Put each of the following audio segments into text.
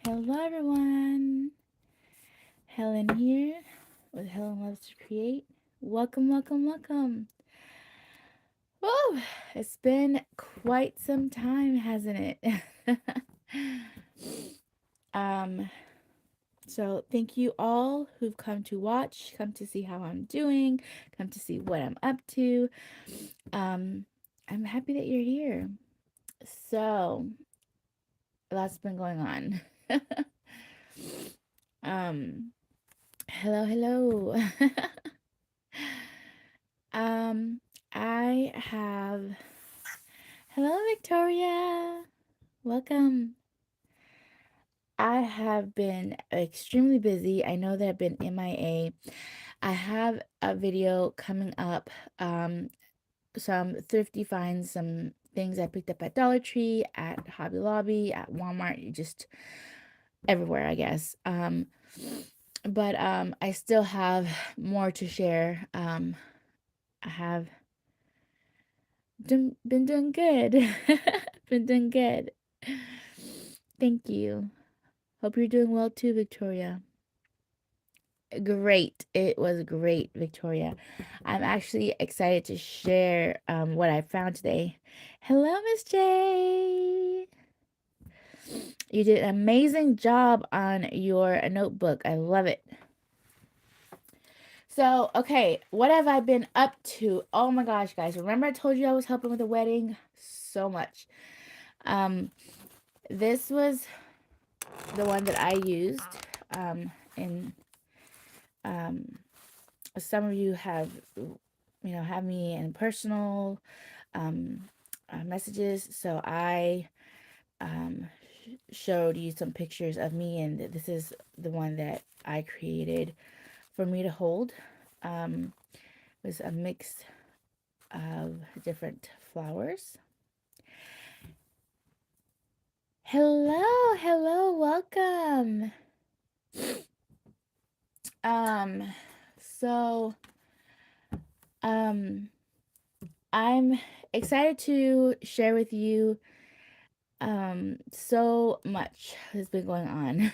Hello, everyone. Helen here with Helen Loves to Create. Welcome, welcome, welcome. Whoa, it's been quite some time, hasn't it? um, so thank you all who've come to watch, come to see how I'm doing, come to see what I'm up to. Um, I'm happy that you're here. So, lots been going on. um, hello, hello. Um, I have. Hello, Victoria. Welcome. I have been extremely busy. I know that I've been MIA. I have a video coming up. Some thrifty finds, some things I picked up at Dollar Tree, at Hobby Lobby, at Walmart, just everywhere, I guess. But I still have more to share. I have been doing good. Been doing good. Thank you. Hope you're doing well too, Victoria. Great. It was great, Victoria. I'm actually excited to share what I found today. Hello, Miss J. You did an amazing job on your notebook. I love it. So, okay, what have I been up to? Oh my gosh, guys. Remember I told you I was helping with the wedding? So much. Um, this was the one that I used in um some of you have me in personal um messages, so I um showed you some pictures of me, and this is the one that I created for me to hold. It was a mix of different flowers. Hello, hello, welcome. um so um I'm excited to share with you so much has been going on.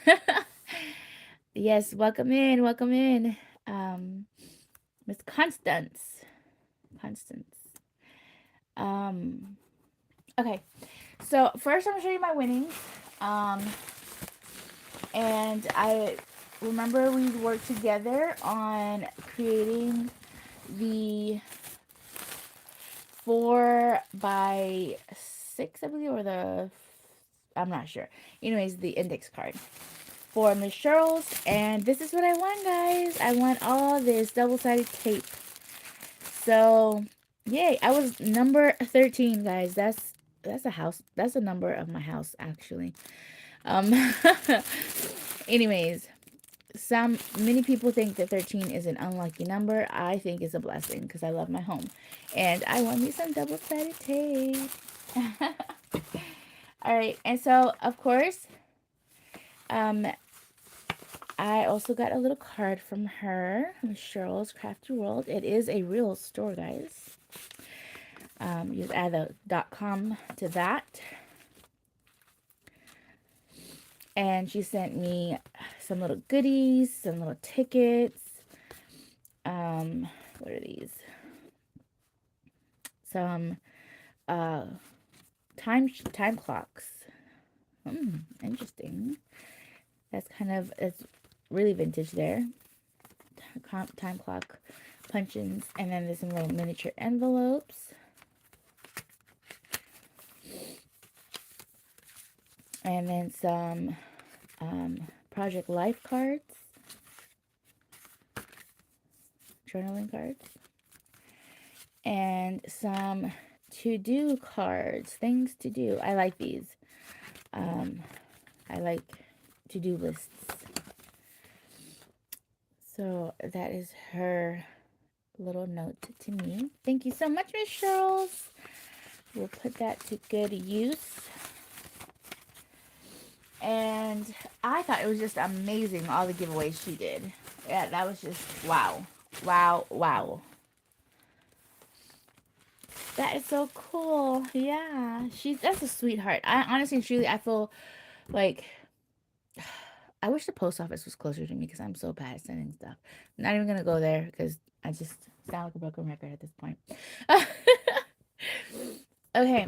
Yes, welcome in, welcome in. Miss Constance. Constance. Um okay. So first I'm gonna show you my winnings. Um and I remember we worked together on creating the 4x6, I believe, or I'm not sure. Anyways, the index card for Miss Cheryl's, and this is what I won, guys. I won all this double-sided tape. So, yay! I was number 13, guys. That's a house. That's a number of my house, actually. Um. Anyways, many people think that 13 is an unlucky number. I think it's a blessing because I love my home, and I won me some double-sided tape. All right, and so of course, um, I also got a little card from her, Miss Cheryl's Crafty World. It is a real store, guys. You just add the .com to that. And she sent me some little goodies, some little tickets. What are these? Some time clocks. Interesting. It's really vintage there. Time clock punch-ins, and then there's some little miniature envelopes. And then some Project Life cards, journaling cards, and some to-do cards, things to do. I like these. I like to-do lists. So that is her little note to me. Thank you so much, Miss Charles. We'll put that to good use. And I thought it was just amazing, all the giveaways she did. Yeah, that was just wow. Wow, wow. That is so cool. Yeah, that's a sweetheart. I honestly and truly, I feel Like, I wish the post office was closer to me because I'm so bad at sending stuff. I'm not even gonna go there because I just sound like a broken record at this point. Okay,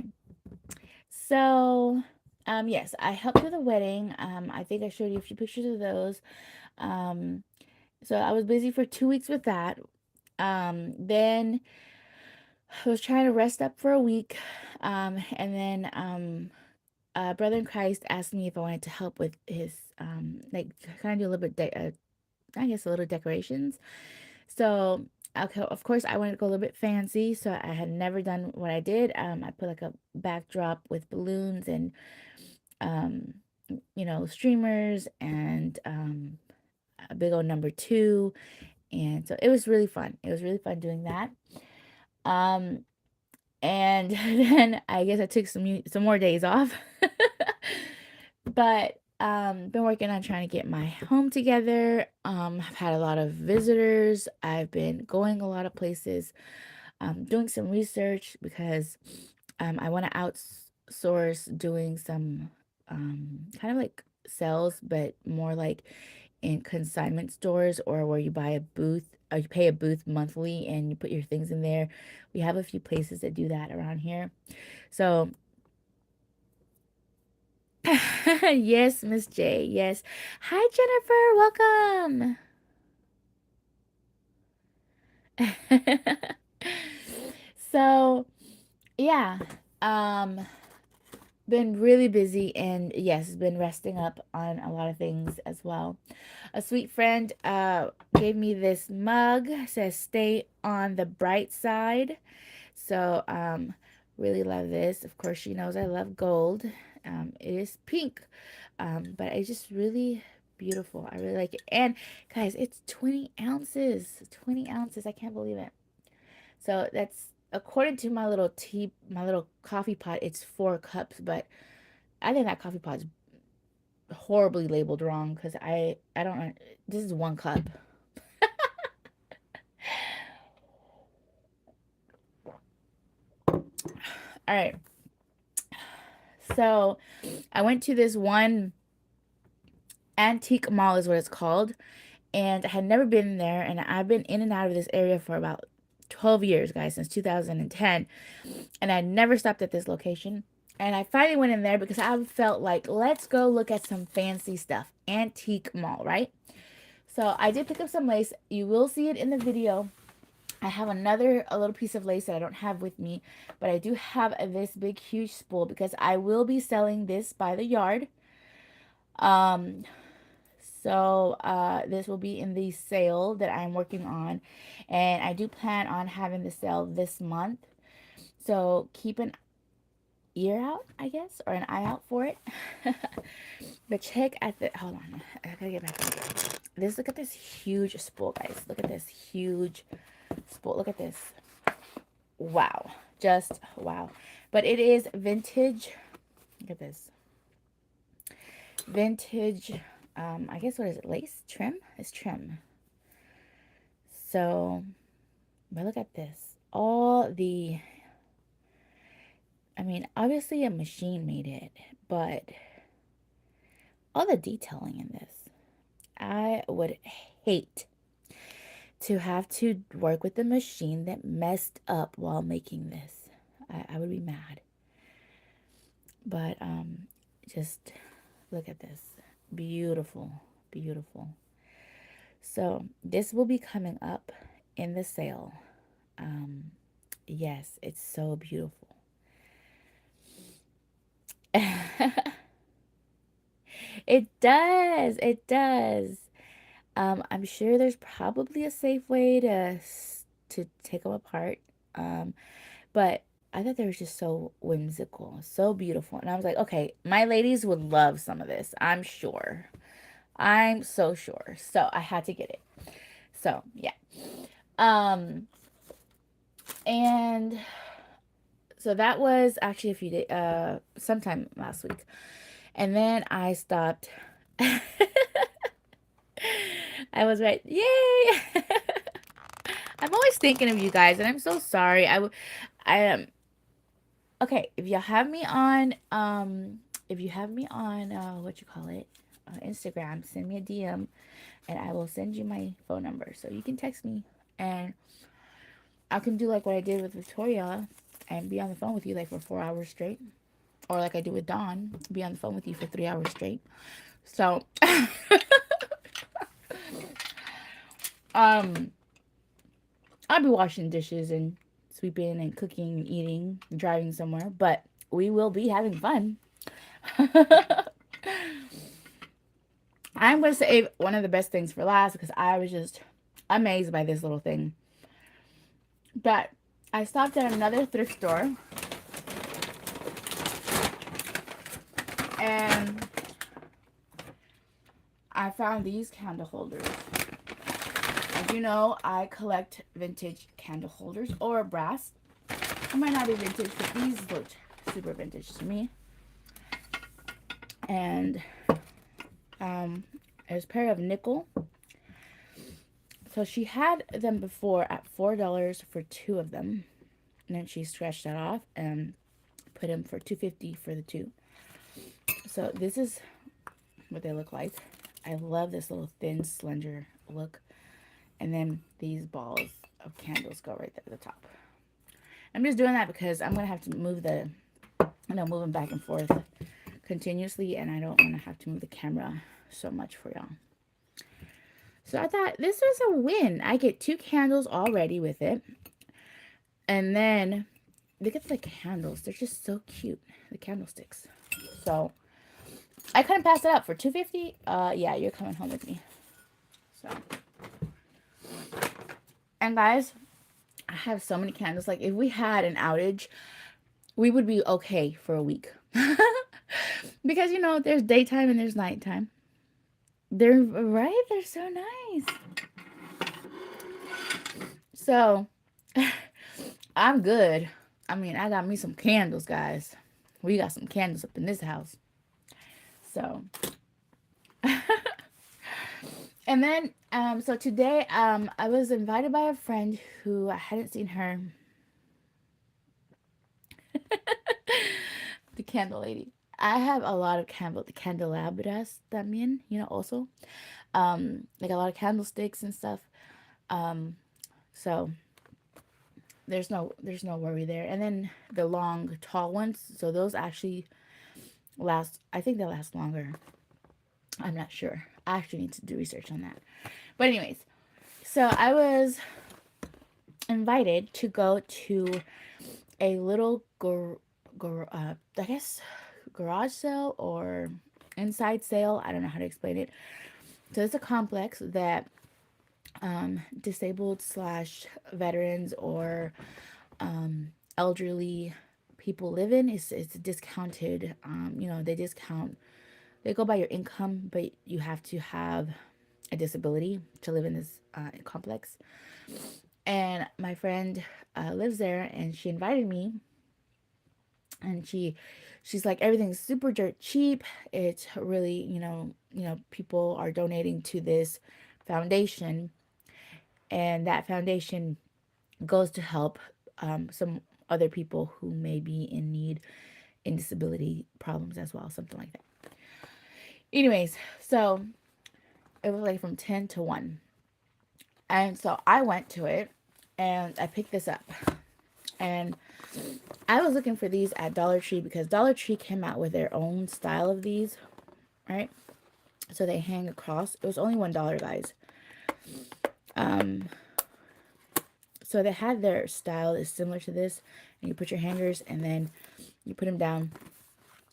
so yes, I helped with the wedding. I think I showed you a few pictures of those. Um, so I was busy for 2 weeks with that. Then I was trying to rest up for a week. And then brother in Christ asked me if I wanted to help with his like kind of do a little bit I guess a little decorations. So okay, of course I wanted to go a little bit fancy, so I had never done what I did. I put like a backdrop with balloons and um streamers and a big old number two, and so it was really fun. It was really fun doing that. Um and then I guess I took some more days off. But been working on trying to get my home together. I've had a lot of visitors. I've been going a lot of places, doing some research because I want to outsource doing some kind of like sales, but more like in consignment stores or where you buy a booth or you pay a booth monthly and you put your things in there. We have a few places that do that around here. So yes, Miss J. Yes. Hi, Jennifer. Welcome. So, yeah. Um, been really busy and yes, been resting up on a lot of things as well. A sweet friend gave me this mug. Says stay on the bright side. So, really love this. Of course, she knows I love gold. It is pink, but it's just really beautiful. I really like it. And guys, it's 20 ounces. 20 ounces. I can't believe it. So that's according to my little coffee pot. It's 4 cups, but I think that coffee pot's horribly labeled wrong because I don't know. This is 1 cup. All right. So I went to this one antique mall is what it's called, and I had never been there, and I've been in and out of this area for about 12 years, guys, since 2010, and I never stopped at this location. And I finally went in there because I felt like, let's go look at some fancy stuff. Antique mall, right? So I did pick up some lace. You will see it in the video. I have a little piece of lace that I don't have with me, but I do have this big, huge spool because I will be selling this by the yard. Um, So this will be in the sale that I'm working on, and I do plan on having the sale this month. So keep an ear out, I guess, or an eye out for it. But check at the hold on, I gotta get back to this. Look at this huge spool, guys. Look at this huge spool. Look at this. Wow, just wow. But it is vintage. Look at this vintage. I guess what is it? Lace trim? It's trim. So, but look at this. I mean, obviously a machine made it, but all the detailing in this. I would hate to have to work with a machine that messed up while making this. I would be mad. But, just look at this. Beautiful, beautiful. So, this will be coming up in the sale. Yes, it's so beautiful. It does. It does. I'm sure there's probably a safe way to take them apart. But I thought they were just so whimsical, so beautiful. And I was like, okay, my ladies would love some of this. I'm sure. I'm so sure. So I had to get it. So yeah. Um, and so that was actually a few days, sometime last week. And then I stopped. I was right. Yay! I'm always thinking of you guys, and I'm so sorry. I am okay. If you have me on if you have me on, Instagram, send me a DM and I will send you my phone number. So you can text me and I can do like what I did with Victoria and be on the phone with you like for 4 hours straight. Or like I do with Dawn, be on the phone with you for 3 hours straight. So, um, I'll be washing dishes and sweeping and cooking and eating and driving somewhere, but we will be having fun. I'm going to save one of the best things for last because I was just amazed by this little thing. But I stopped at another thrift store and I found these candle holders. As you know, I collect vintage candle holders or brass. It might not be vintage, but these look super vintage to me. And there's a pair of nickel. So she had them before at $4 for 2 of them. And then she scratched that off and put them for $2.50 for the 2. So this is what they look like. I love this little thin, slender look. And then these balls of candles go right there at the top. I'm just doing that because I'm going to have to move move them back and forth continuously. And I don't want to have to move the camera so much for y'all. So I thought this was a win. I get 2 candles already with it. And then look at the candles. They're just so cute. The candlesticks. So I couldn't pass it up for $2.50. Yeah, you're coming home with me. So, and guys, I have so many candles. Like if we had an outage, we would be okay for a week. Because you know, there's daytime and there's nighttime. They're right. They're so nice. So I'm good. I mean, I got me some candles, guys. We got some candles up in this house. So, and then, so today, I was invited by a friend who I hadn't seen her. The candle lady. I have a lot of candelabras también, you know, also. Like a lot of candlesticks and stuff. So there's no worry there. And then the long, tall ones, so those actually last, I think they last longer. I'm not sure. I actually need to do research on that. But anyways, so I was invited to go to a little I guess garage sale or inside sale. I don't know how to explain it. So it's a complex that disabled / veterans or elderly people live in. It's discounted. You know, they go by your income, but you have to have a disability to live in this complex. And my friend lives there, and she invited me. And she's like, everything's super dirt cheap. It's really, people are donating to this foundation, and that foundation goes to help some other people who may be in need in disability problems as well, something like that. Anyways, so it was like from 10 to 1. And so I went to it and I picked this up. And I was looking for these at Dollar Tree because Dollar Tree came out with their own style of these, right? So they hang across. It was only $1, guys. So they had their style is similar to this. And you put your hangers and then you put them down.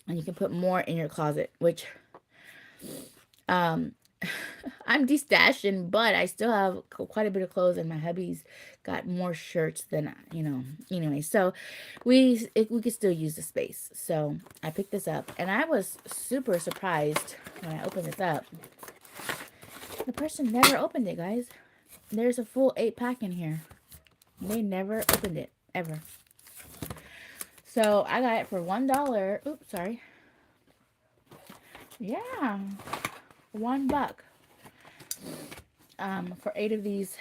And you can put more in your closet, which I'm destashing, but I still have quite a bit of clothes, and my hubby's got more shirts than, anyway. So we could still use the space. So I picked this up, and I was super surprised when I opened this up. The person never opened it, guys. There's a full 8-pack in here. They never opened it, ever. So I got it for $1. Oops, sorry. Yeah. $1 for 8 of these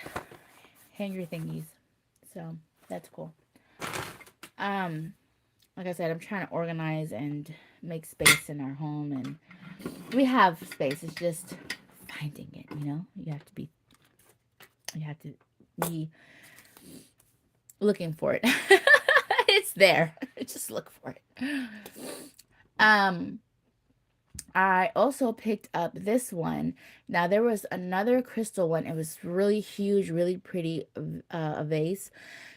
hanger thingies. So that's cool. Like I said, I'm trying to organize and make space in our home, and we have space. It's just finding it, you know? You have to be looking for it. It's there. Just look for it. Um I also picked up this one. Now there was another crystal one. It was really huge, really pretty, a vase.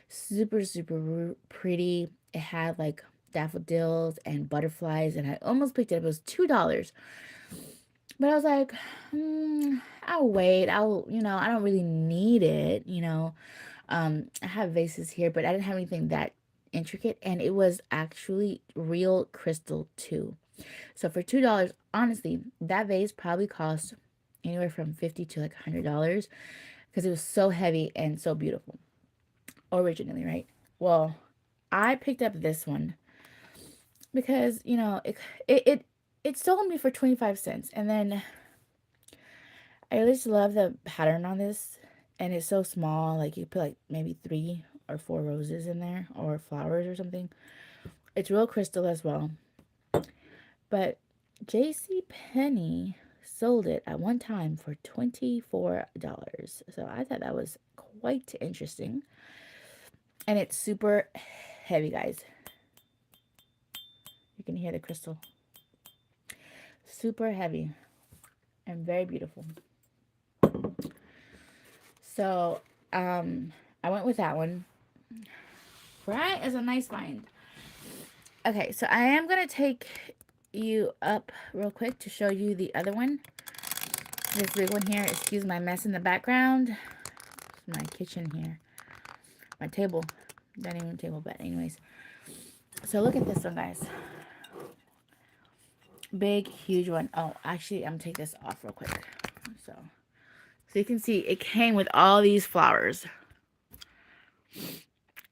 Super, super pretty. It had like daffodils and butterflies, and I almost picked it up. It was $2. But I was like, I'll wait. I don't really need it, you know. I have vases here, but I didn't have anything that intricate, and it was actually real crystal too. So for $2, honestly, that vase probably cost anywhere from 50 to like $100 because it was so heavy and so beautiful originally, right? Well, I picked up this one because it sold me for 25 cents, and then I just love the pattern on this, and it's so small. Like you put like maybe 3 or 4 roses in there, or flowers or something. It's real crystal as well. But J.C. Penney sold it at one time for $24. So I thought that was quite interesting. And it's super heavy, guys. You can hear the crystal. Super heavy and very beautiful. So I went with that one. Right? It's a nice find. Okay, so I am going to take you up real quick to show you the other one. This big one here. Excuse my mess in the background. It's my kitchen here. My table. Dining room table, but anyways. So look at this one, guys. Big, huge one. Oh, actually, I'm going to take this off real quick. So you can see it came with all these flowers.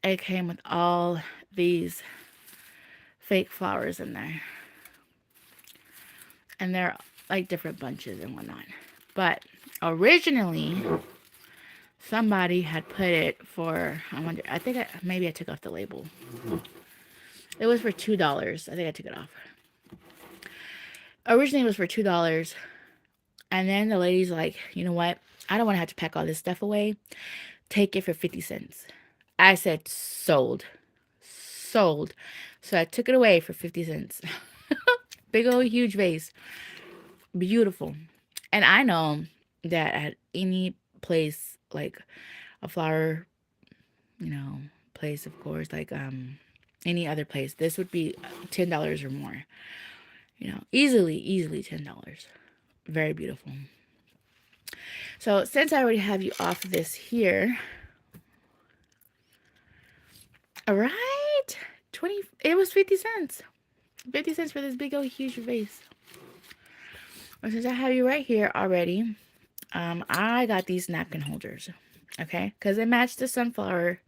It came with all these fake flowers in there. And they're like different bunches and whatnot. But originally, somebody had put it for, I think maybe I took off the label. It was for $2. I think I took it off. Originally, it was for $2. And then the lady's like, you know what? I don't want to have to pack all this stuff away. Take it for 50 cents. I said, sold. Sold. So I took it away for 50 cents. Big old huge vase. Beautiful. And I know that at any place, like a flower, place, of course, like any other place, this would be $10 or more. Easily $10. Very beautiful. So since I already have you off this here, all right, it was 50 cents. 50 cents for this big old huge vase. Well, since I have you right here already, I got these napkin holders, okay? Because they match the sunflower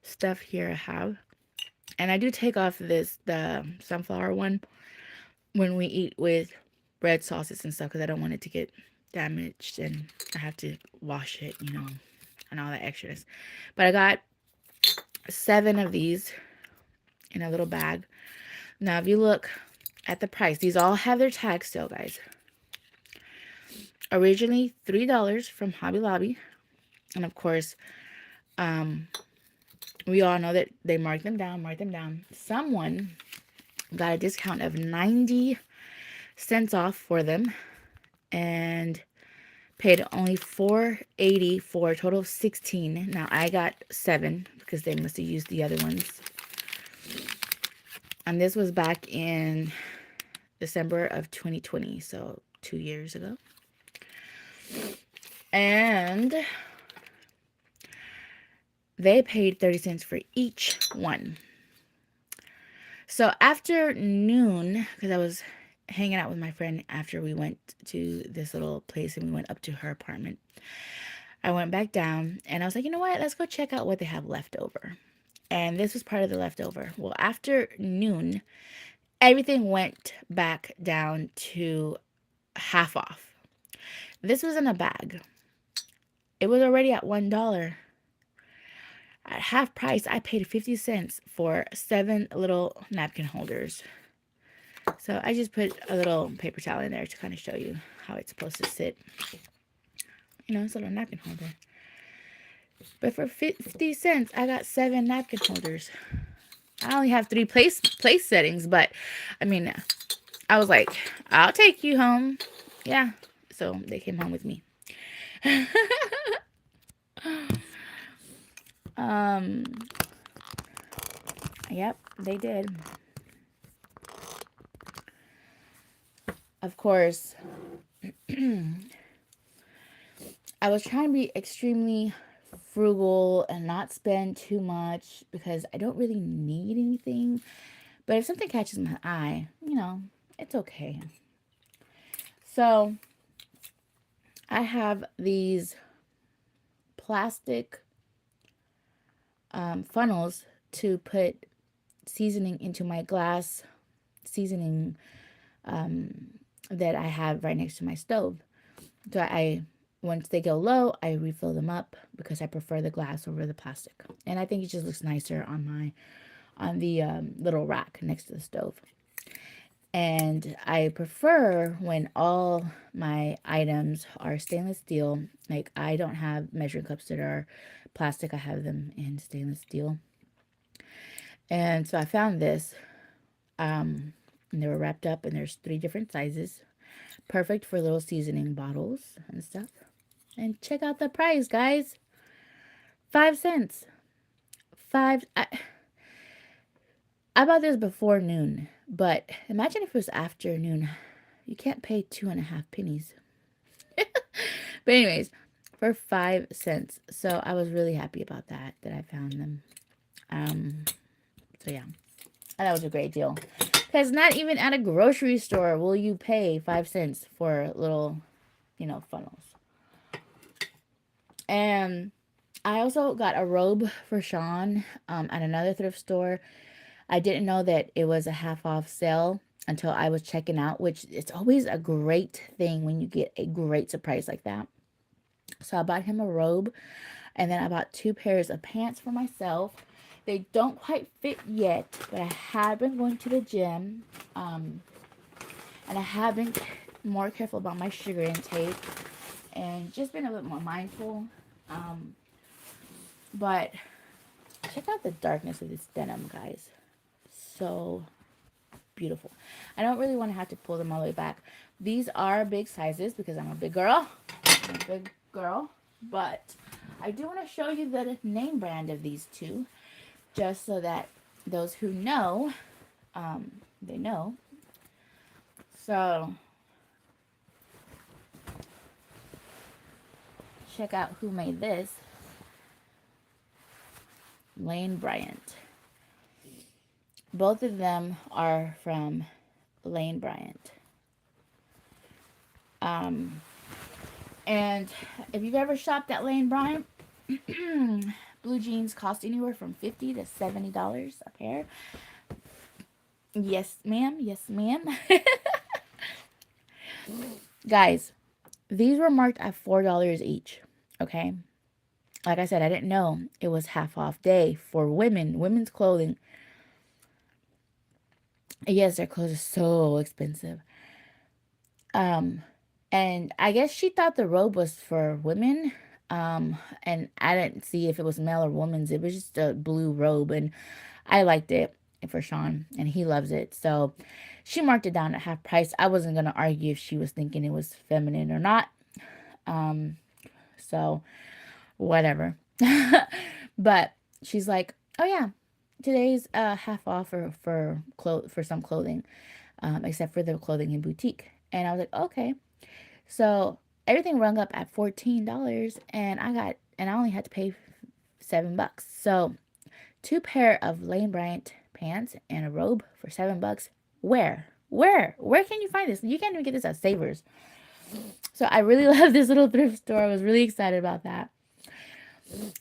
stuff here I have. And I do take off the sunflower one when we eat with bread sauces and stuff, because I don't want it to get damaged and I have to wash it, and all that extras. But I got 7 of these in a little bag. Now, if you look at the price, these all have their tags still, guys. Originally $3 from Hobby Lobby. And of course, we all know that they marked them down. Someone got a discount of 90 cents off for them and paid only $4.80 for a total of 16. Now I got 7 because they must have used the other ones. And this was back in December of 2020, so 2 years ago. And they paid 30 cents for each one. So after noon, because I was hanging out with my friend after we went to this little place and we went up to her apartment, I went back down and I was like, you know what? Let's go check out what they have left over. And this was part of the leftover. Well, after noon, everything went back down to half off. This was in a bag. It was already at $1. At half price, I paid 50 cents for 7 little napkin holders. So I just put a little paper towel in there to kind of show you how it's supposed to sit. You know, it's a little napkin holder. But for 50 cents, I got 7 napkin holders. I only have 3 place settings, but I mean, I was like, I'll take you home. Yeah. So they came home with me. Yep, they did. Of course, I was trying to be extremely frugal and not spend too much because I don't really need anything. But if something catches my eye, you know, it's okay. So I have these plastic funnels to put seasoning into my glass seasoning that I have right next to my stove. So I once they go low, I refill them up because I prefer the glass over the plastic, and I think it just looks nicer on the little rack next to the stove. And I prefer when all my items are stainless steel. Like, I don't have measuring cups that are plastic. I have them in stainless steel. And so I found this. And they were wrapped up, and there's 3 different sizes. Perfect for little seasoning bottles and stuff. And check out the price, guys. 5 cents. I bought this before noon, but imagine if it was afternoon. You can't pay 2.5 pennies. But anyways, for 5 cents. So I was really happy about that I found them. So yeah, that was a great deal. Because not even at a grocery store will you pay 5 cents for little, funnels. And I also got a robe for Sean at another thrift store. I didn't know that it was a half off sale until I was checking out, which it's always a great thing when you get a great surprise like that. So I bought him a robe, and then I bought 2 pairs of pants for myself. They don't quite fit yet, but I have been going to the gym, and I have been more careful about my sugar intake and just been a bit more mindful. But check out the darkness of this denim, guys. So beautiful. I don't really want to have to pull them all the way back. These are big sizes because I'm a big girl. But I do want to show you the name brand of these 2, just so that those who know, they know. So check out who made this. Lane Bryant. Both of them are from Lane Bryant. And if you've ever shopped at Lane Bryant, blue jeans cost anywhere from $50 to $70 a pair. Yes, ma'am. Yes, ma'am. Guys, these were marked at $4 each. Okay. Like I said, I didn't know it was half off day for women's clothing. Yes, their clothes are so expensive. And I guess she thought the robe was for women. And I didn't see if it was male or women's. It was just a blue robe, and I liked it for Sean, and he loves it. So she marked it down at half price. I wasn't gonna argue if she was thinking it was feminine or not. So whatever. But she's like, "Oh yeah, today's half off for some clothing, except for the clothing in boutique." And I was like, "Okay." So everything rung up at $14, and I only had to pay $7. So 2 pair of Lane Bryant pants and a robe for $7. Where can you find this? You can't even get this at Savers. So I really love this little thrift store. I was really excited about that.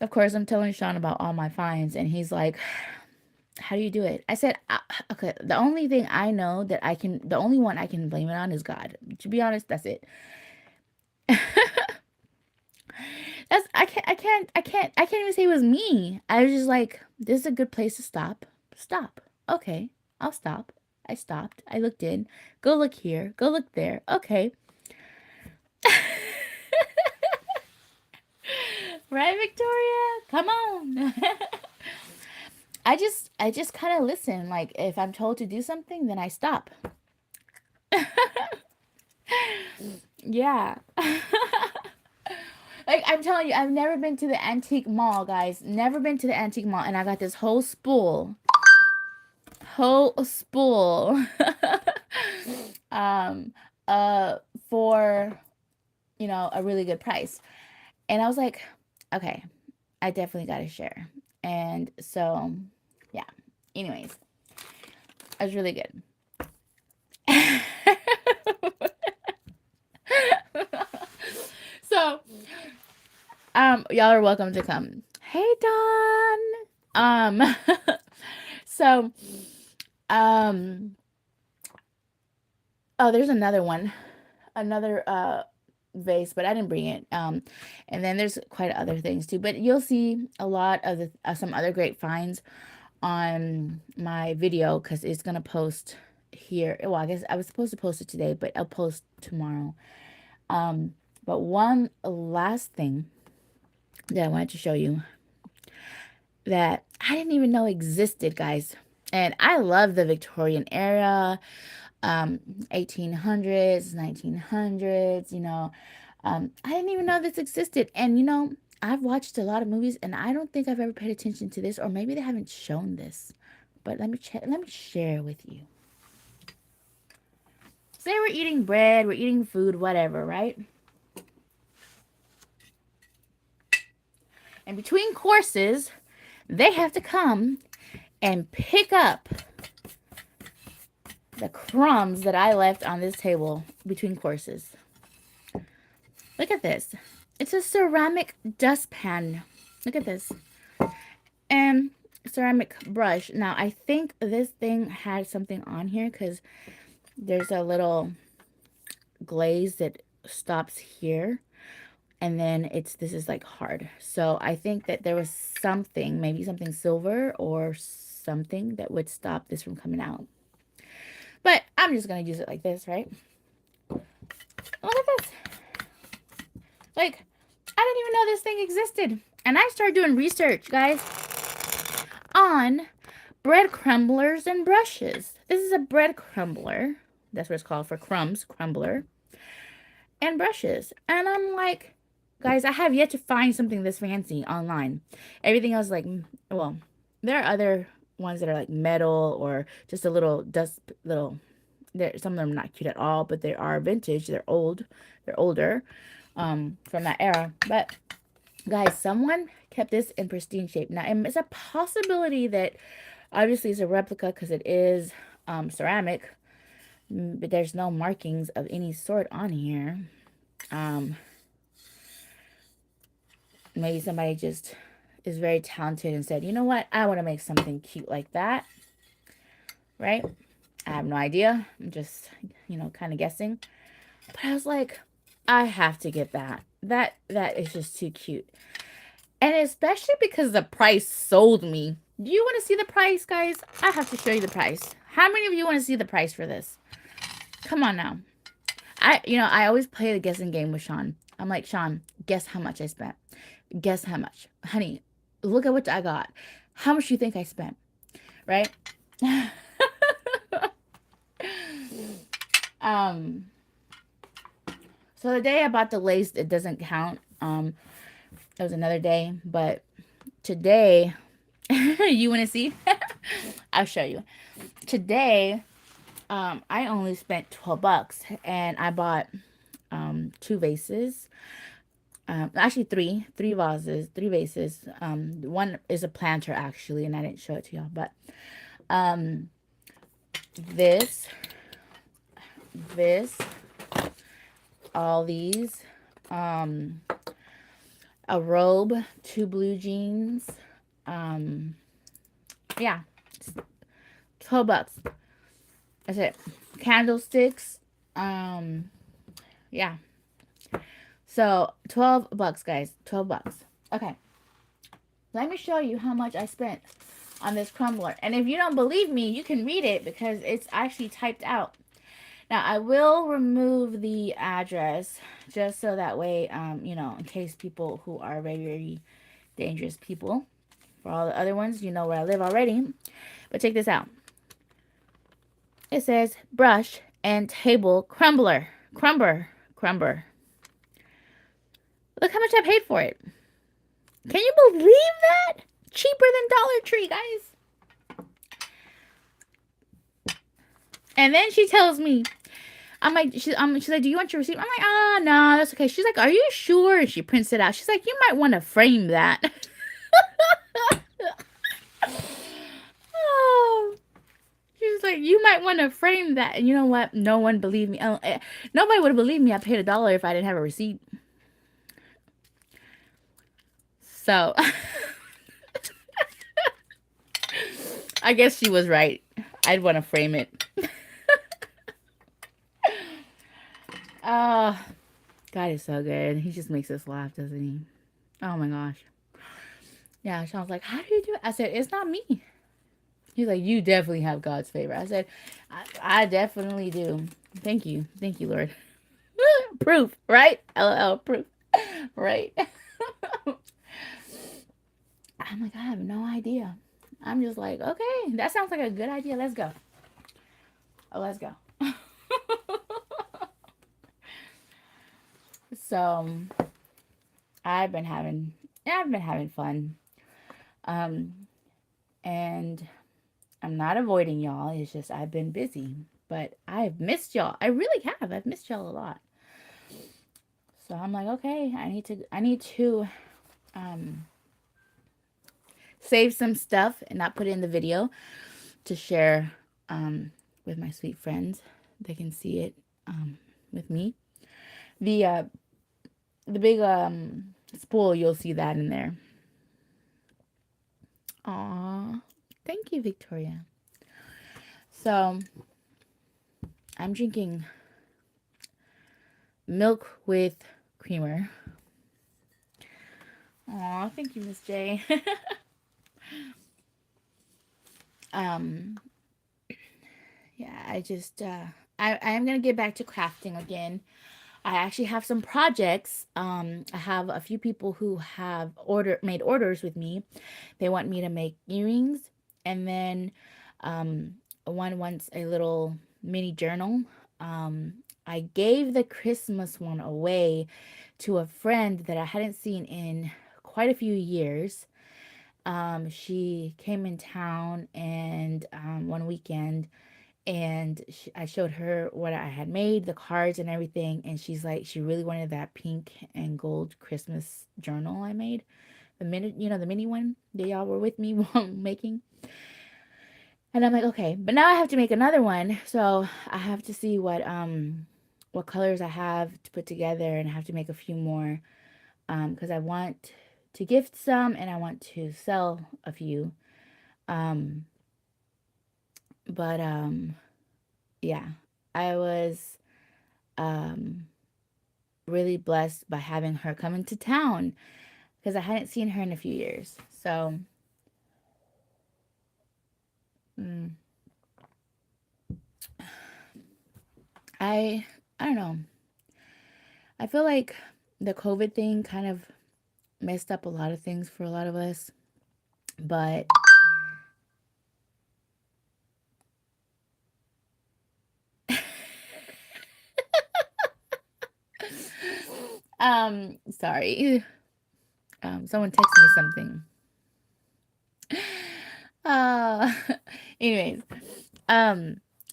Of course, I'm telling Sean about all my finds, and he's like, "How do you do it?" I said, "Okay, the only thing I know the only one I can blame it on is God. To be honest, that's it." I can't even say it was me. I was just like, this is a good place to stop. Stop. Okay, I'll stop. I stopped. I looked in. Go look here. Go look there. Okay. Right, Victoria? Come on. I just kind of listen. Like if I'm told to do something, then I stop. Yeah. Like I'm telling you, I've never been to the antique mall, guys. Never been to the antique mall, and I got this whole spool. Whole spool. um for a really good price. And I was like, okay, I definitely got to share. And so, yeah. Anyways, it was really good. So, y'all are welcome to come. Hey, Don. So, um, oh, there's another one, another vase, but I didn't bring it. And then there's quite other things too, but you'll see a lot of the some other great finds on my video because it's gonna post here. Well, I guess I was supposed to post it today, but I'll post tomorrow. But one last thing that I wanted to show you that I didn't even know existed, guys. And I love the Victorian era, 1800s, 1900s, I didn't even know this existed. And I've watched a lot of movies and I don't think I've ever paid attention to this, or maybe they haven't shown this. But let me share with you. Say we're eating bread, we're eating food, whatever, right? And between courses, they have to come and pick up the crumbs that I left on this table between courses. Look at this. It's a ceramic dustpan. Look at this. And ceramic brush. Now, I think this thing had something on here because there's a little glaze that stops here. And then this is like hard. So I think that there was something, maybe something silver or something that would stop this from coming out. But I'm just going to use it like this, right? Look at this. Like, I didn't even know this thing existed. And I started doing research, guys, on bread crumblers and brushes. This is a bread crumbler. That's what it's called, for crumbs, crumbler. And brushes. And I'm like, guys, I have yet to find something this fancy online. Everything else, like, well, there are other ones that are like metal or just a little some of them are not cute at all, but they are vintage. They're older from that era. But guys, someone kept this in pristine shape. Now, it's a possibility that obviously it's a replica because it is ceramic, but there's no markings of any sort on here. Maybe somebody just is very talented and said, you know what, I want to make something cute like that, right? I have no idea. I'm just, kind of guessing. But I was like, I have to get that. That is just too cute. And especially because the price sold me. Do you want to see the price, guys? I have to show you the price. How many of you want to see the price for this? Come on now. I always play the guessing game with Sean. I'm like, Sean, guess how much I spent. Guess how much. Honey, look at what I got. How much do you think I spent? Right? So the day I bought the lace, it doesn't count. It was another day, but today, you want to see? I'll show you. Today, I only spent $12, and I bought 2 vases. Actually, three vases, 3 vases. One is a planter actually, and I didn't show it to y'all, but this, all these, a robe, 2 blue jeans, yeah, $12. That's it. Candlesticks, yeah. So $12, guys. $12. Okay. Let me show you how much I spent on this crumbler. And if you don't believe me, you can read it because it's actually typed out. Now, I will remove the address just so that way, you know, in case people who are very, very dangerous people. For all the other ones, you know where I live already. But check this out. It says brush and table crumbler. Crumber. Look how much I paid for it. Can you believe that? Cheaper than Dollar Tree, guys. And then she tells me, I'm like, she's like, do you want your receipt? I'm like, no, that's okay. She's like, are you sure? And she prints it out. She's like, you might want to frame that. Oh, she's like, you might want to frame that. And you know what? No one believed me. Nobody would have believed me. I paid $1 if I didn't have a receipt. So I guess she was right. I'd want to frame it. God is so good. He just makes us laugh, doesn't he? Oh my gosh. Yeah, Sean's like, how do you do it? I said, it's not me. He's like, you definitely have God's favor. I said, I definitely do. Thank you. Thank you, Lord. Proof, right? LOL, proof. Right? I'm like, I have no idea. I'm just like, okay, that sounds like a good idea. Let's go. Oh, let's go. So I've been having fun. And I'm not avoiding y'all. It's just I've been busy. But I've missed y'all. I really have. I've missed y'all a lot. So I'm like, okay, I need to save some stuff and not put it in the video to share with my sweet friends. They can see it with me. The big spool, you'll see that in there. Aw, thank you, Victoria. So I'm drinking milk with creamer. Aw, thank you, Miss J. Yeah, I am gonna get back to crafting again. I actually have some projects. I have a few people who have made orders with me. They want me to make earrings, and then one wants a little mini journal. I gave the Christmas one away to a friend that I hadn't seen in quite a few years. She came in town and one weekend, and I showed her what I had made, the cards and everything, and she's like, she really wanted that pink and gold Christmas journal I made, the mini one that y'all were with me making. And I'm like, okay, but now I have to make another one, so I have to see what colors I have to put together, and I have to make a few more because I want to gift some and I want to sell a few. But yeah, I was really blessed by having her come into town because I hadn't seen her in a few years. So I don't know. I feel like the COVID thing kind of messed up a lot of things for a lot of us, but sorry. Someone texted me something. Uh anyways,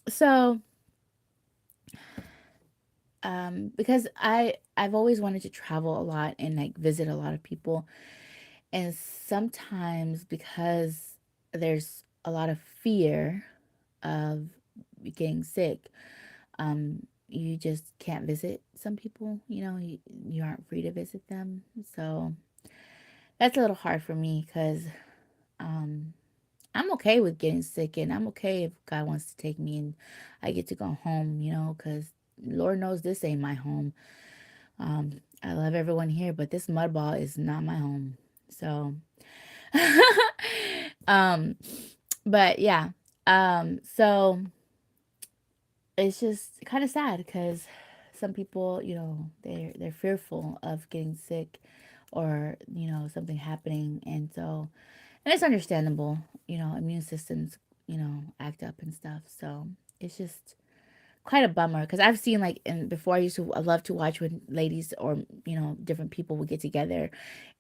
so because I've always wanted to travel a lot and like visit a lot of people, and sometimes because there's a lot of fear of getting sick, you just can't visit some people, you aren't free to visit them. So that's a little hard for me because I'm okay with getting sick, and I'm okay if God wants to take me and I get to go home, because Lord knows this ain't my home. I love everyone here, but this mud ball is not my home. So um, but yeah, so it's just kind of sad because some people, they're fearful of getting sick or something happening, and it's understandable. Immune systems act up and stuff. So it's just quite a bummer because I've seen like and before I love to watch when ladies or different people would get together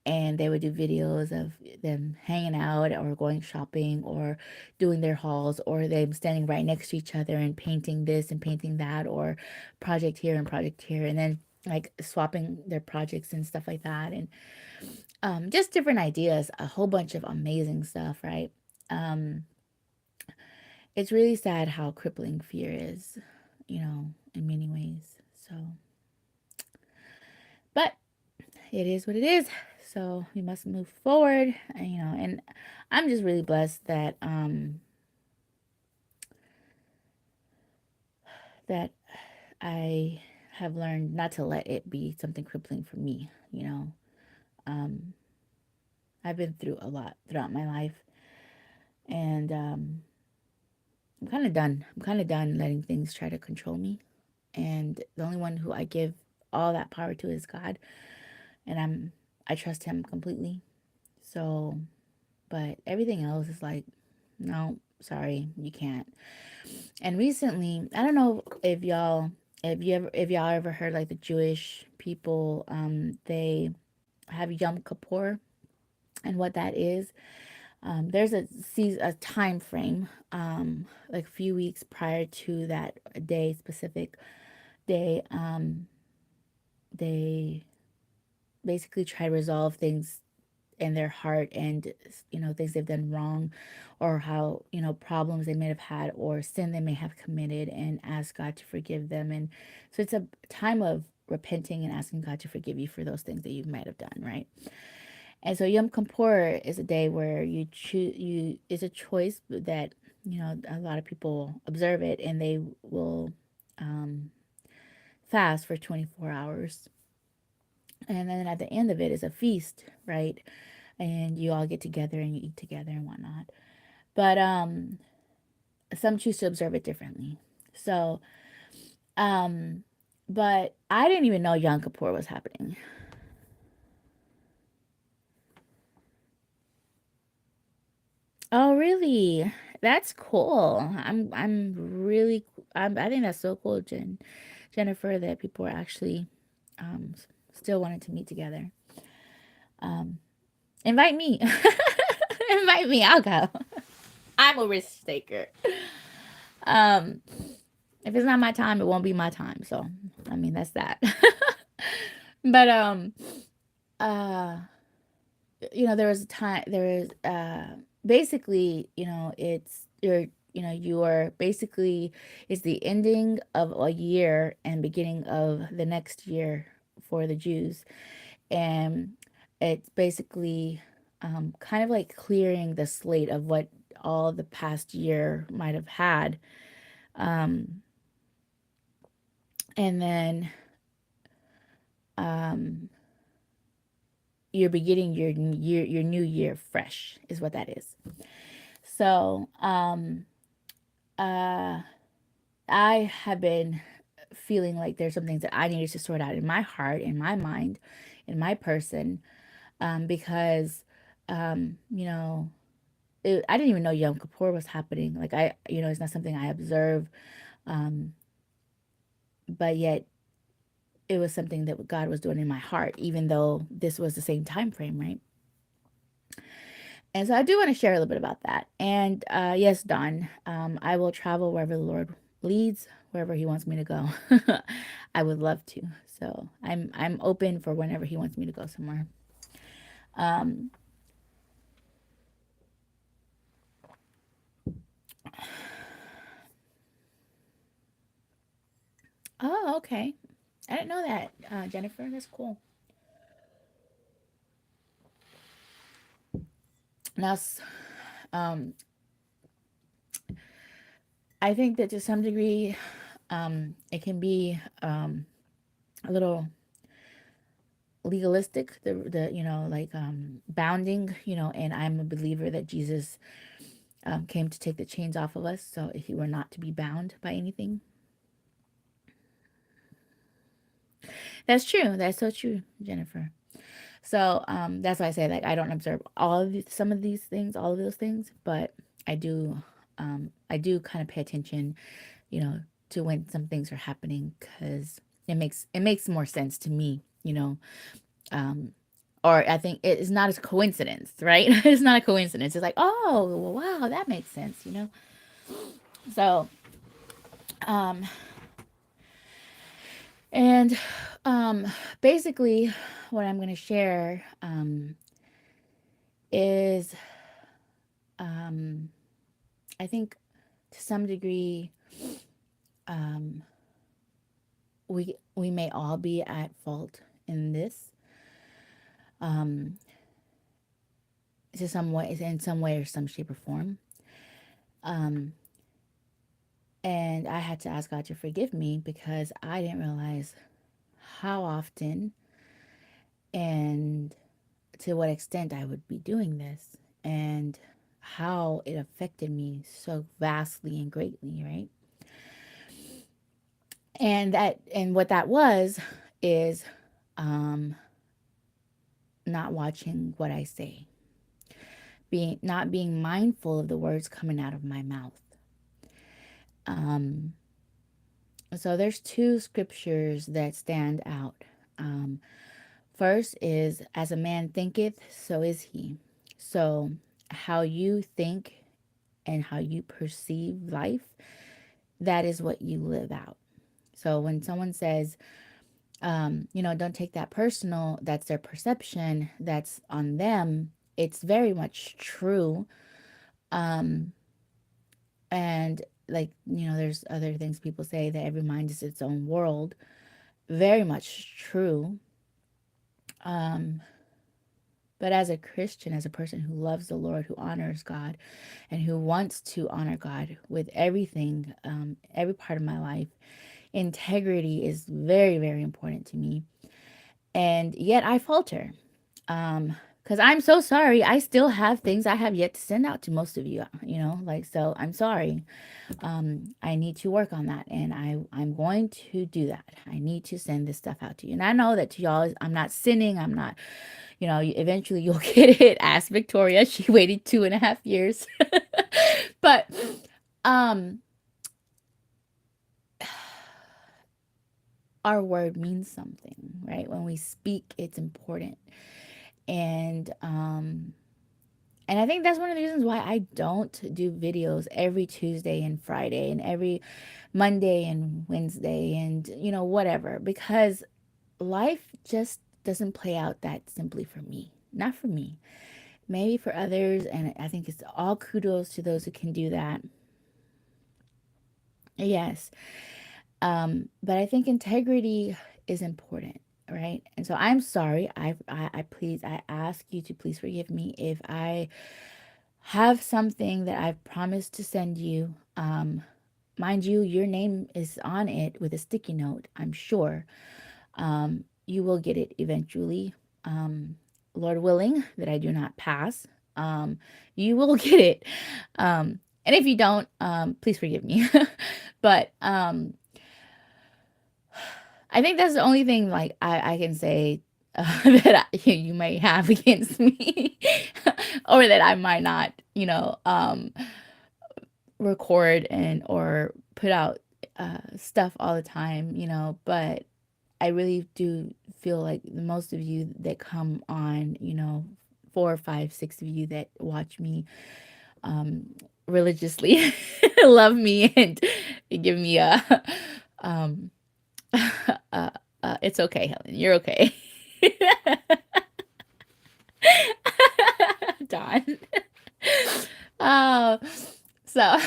and they would do videos of them hanging out or going shopping or doing their hauls or them standing right next to each other and painting this and painting that or project here and project here and then like swapping their projects and stuff like that and just different ideas, a whole bunch of amazing stuff, right? um it's really sad how crippling fear is, in many ways. So, but it is what it is. So we must move forward, and I'm just really blessed that I have learned not to let it be something crippling for me. Um, I've been through a lot throughout my life, and I'm kind of done. I'm kind of done letting things try to control me. And the only one who I give all that power to is God, and I trust Him completely. So, but everything else is like, no, sorry, you can't. And recently, I don't know if y'all ever heard like the Jewish people, they have Yom Kippur, and what that is. There's a time frame, like a few weeks prior to that day specific day. They basically try to resolve things in their heart and things they've done wrong or how problems they may have had or sin they may have committed and ask God to forgive them. And so it's a time of repenting and asking God to forgive you for those things that you might have done, right? And so Yom Kippur is a day where you choose, it's a choice that a lot of people observe it, and they will um, fast for 24 hours, and then at the end of it is a feast, right? And you all get together and you eat together and whatnot. But some choose to observe it differently. So, um, but I didn't even know Yom Kippur was happening. Oh, really? That's cool. I'm really I think that's so cool, Jennifer, that people are actually still wanting to meet together. Um, invite me. Invite me. I'll go. I'm a risk taker. Um, if it's not my time, it won't be my time. So, I mean, that's that. But uh, there was a time. There was basically, you are basically it's the ending of a year and beginning of the next year for the Jews, and it's basically kind of like clearing the slate of what all the past year might have had. Um, and then um, you're beginning your new year fresh is what that is. So uh, I have been feeling like there's some things that I needed to sort out in my heart, in my mind, in my person, because um, you know I didn't even know Yom Kippur was happening. Like it's not something I observe, um, but yet it was something that God was doing in my heart, even though this was the same time frame, right? And so I do want to share a little bit about that. And yes, Don, I will travel wherever the Lord leads, wherever He wants me to go. I would love to. So I'm open for whenever He wants me to go somewhere. Um, oh, okay. I didn't know that, Jennifer. That's cool. Now, um, I think that to some degree, it can be a little legalistic, the like bounding, and I'm a believer that Jesus came to take the chains off of us, so if we're not to be bound by anything. That's true. That's so true, Jennifer. So that's why I say, like, I don't observe some of these things, all of those things, but I do kind of pay attention, you know, to when some things are happening, because it makes more sense to me, um, or I think it's not a coincidence, right? It's not a coincidence. It's like, oh, well, wow, that makes sense. So, um, and basically, what I'm going to share is, um, I think to some degree, um, we may all be at fault in this, um, to some way, in some way or some shape or form. Um, and I had to ask God to forgive me, because I didn't realize how often and to what extent I would be doing this, and how it affected me so vastly and greatly, right? And what that was is, um, not watching what I say, not being mindful of the words coming out of my mouth. Um, so there's two scriptures that stand out. Um, First is, as a man thinketh, so is he. So how you think and how you perceive life, that is what you live out. So when someone says, don't take that personal, that's their perception, that's on them, it's very much true. Um, and like, there's other things people say, that every mind is its own world. Very much true. Um, but as a Christian, as a person who loves the Lord, who honors God, and who wants to honor God with everything, every part of my life, integrity is very, very important to me. And yet I falter. Because I'm so sorry. I still have things I have yet to send out to most of you, like, so I'm sorry. I need to work on that, and I'm going to do that. I need to send this stuff out to you. And I know that to y'all, I'm not sinning. I'm not, eventually you'll get it. Ask Victoria. She waited 2.5 years. But, um, our word means something, right? When we speak, it's important. And I think that's one of the reasons why I don't do videos every Tuesday and Friday and every Monday and Wednesday and, whatever, because life just doesn't play out that simply for me. Not for me. Maybe for others. And I think it's all kudos to those who can do that. Yes. But I think integrity is important, right? And so I'm sorry. I ask you to please forgive me if I have something that I've promised to send you. Mind you, your name is on it with a sticky note, I'm sure. You will get it eventually. Lord willing, that I do not pass. You will get it. And if you don't, please forgive me. But I think that's the only thing, like, I can say that you may have against me, or that I might not, record and or put out stuff all the time, but I really do feel like most of you that come on, 4, 5, 6 of you that watch me um, religiously love me and give me a um, it's okay, Helen, you're okay. Don. Oh, so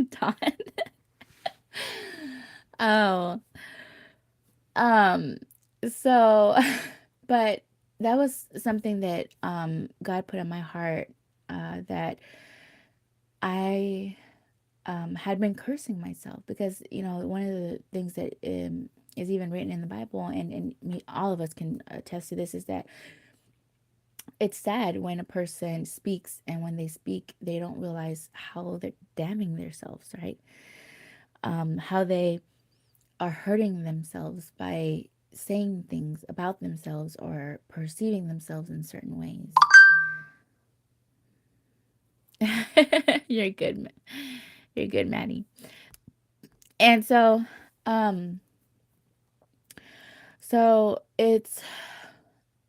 Don. Oh, um, so, but that was something that God put on my heart, that I had been cursing myself, because one of the things that is even written in the Bible, and all of us can attest to this, is that it's sad when a person speaks, and when they speak, they don't realize how they're damning themselves, right? How they are hurting themselves by saying things about themselves or perceiving themselves in certain ways. You're good. You're good, Maddie. And um, so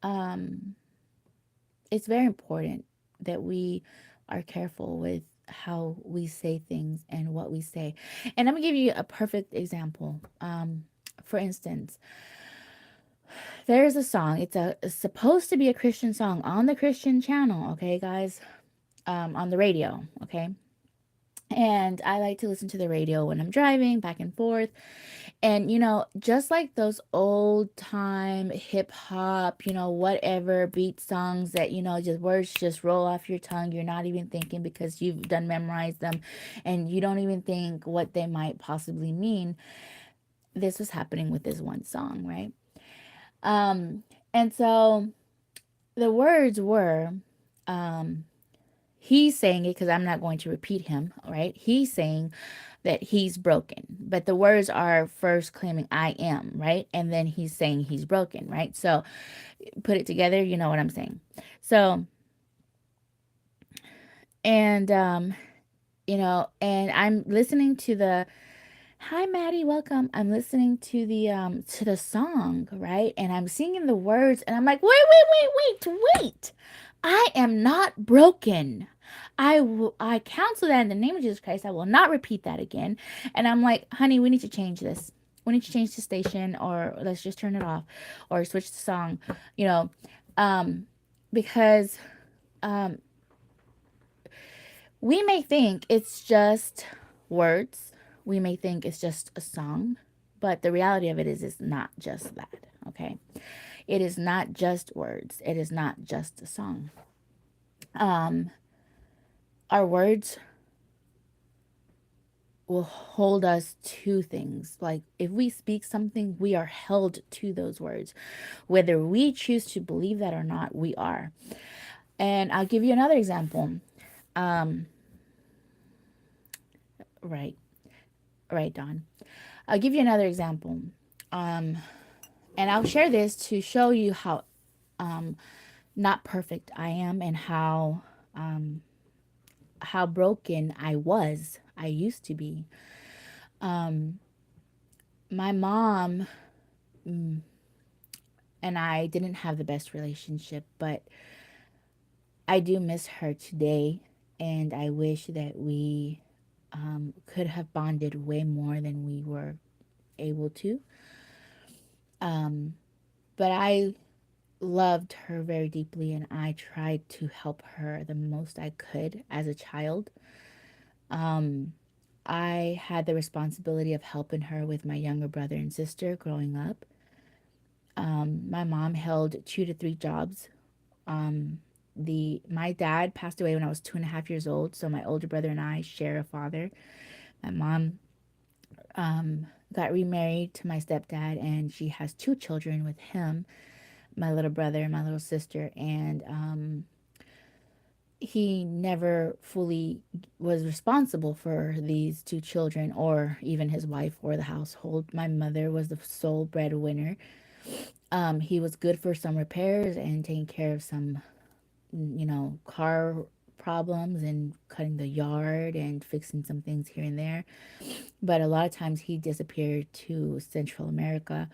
um, it's very important that we are careful with how we say things and what we say. And I'm gonna give you a perfect example. For instance, there's a song. It's supposed to be a Christian song on the Christian channel. Okay, guys, on the radio. Okay. And I like to listen to the radio when I'm driving back and forth. And, just like those old time hip hop, whatever beat songs that, just words just roll off your tongue. You're not even thinking because you've done memorized them and you don't even think what they might possibly mean. This was happening with this one song, right? And so the words were, um, he's saying it because I'm not going to repeat him, right? He's saying that he's broken, but the words are first claiming I am, right? And then he's saying he's broken, right? So put it together, you know what I'm saying. So, and, and I'm listening to the, hi Maddie, welcome. I'm listening to the song, right? And I'm singing the words and I'm like, wait. I am not broken. I counsel that in the name of Jesus Christ. I will not repeat that again. And I'm like, honey, we need to change this. We need to change the station, or let's just turn it off or switch the song, you know, um, because um, we may think it's just words. We may think it's just a song, but the reality of it is it's not just that, okay? It is not just words. It is not just a song. Um, our words will hold us to things. Like if we speak something, we are held to those words. Whether we choose to believe that or not, we are. And I'll give you another example. Um, right, right, Don. I'll give you another example. Um, and I'll share this to show you how not perfect I am, and um, how broken I used to be. My mom and I didn't have the best relationship, but I do miss her today, and I wish that we could have bonded way more than we were able to. But I loved her very deeply, and I tried to help her the most I could as a child. I had the responsibility of helping her with my younger brother and sister growing up. My mom held 2 to 3 jobs. My dad passed away when I was 2.5 years old, so my older brother and I share a father. My mom got remarried to my stepdad, and she has 2 children with him, my little brother and my little sister. And he never fully was responsible for these 2 children, or even his wife or the household. My mother was the sole breadwinner. He was good for some repairs and taking care of some, car problems and cutting the yard and fixing some things here and there. But a lot of times he disappeared to Central America,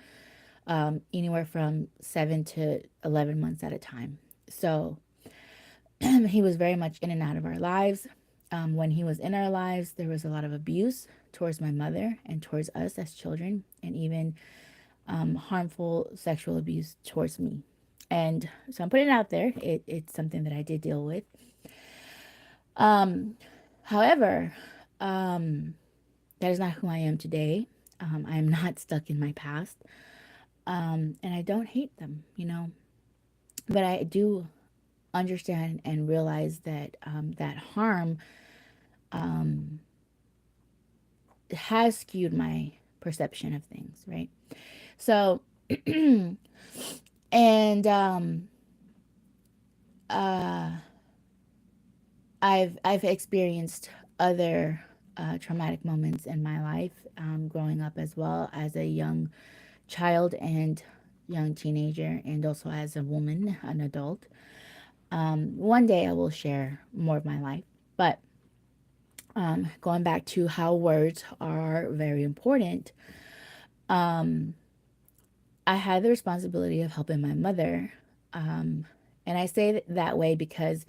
anywhere from 7 to 11 months at a time. So he was very much in and out of our lives. When he was in our lives, there was a lot of abuse towards my mother and towards us as children, and even harmful sexual abuse towards me. And so I'm putting it out there. It's something that I did deal with. However, that is not who I am today. I am not stuck in my past. And I don't hate them, but I do understand and realize that that harm has skewed my perception of things, right? So, and uh, I've experienced other traumatic moments in my life, growing up as well as a young child and young teenager, and also as a woman, an adult. One day I will share more of my life, but going back to how words are very important, um, I had the responsibility of helping my mother. Um, and I say that way because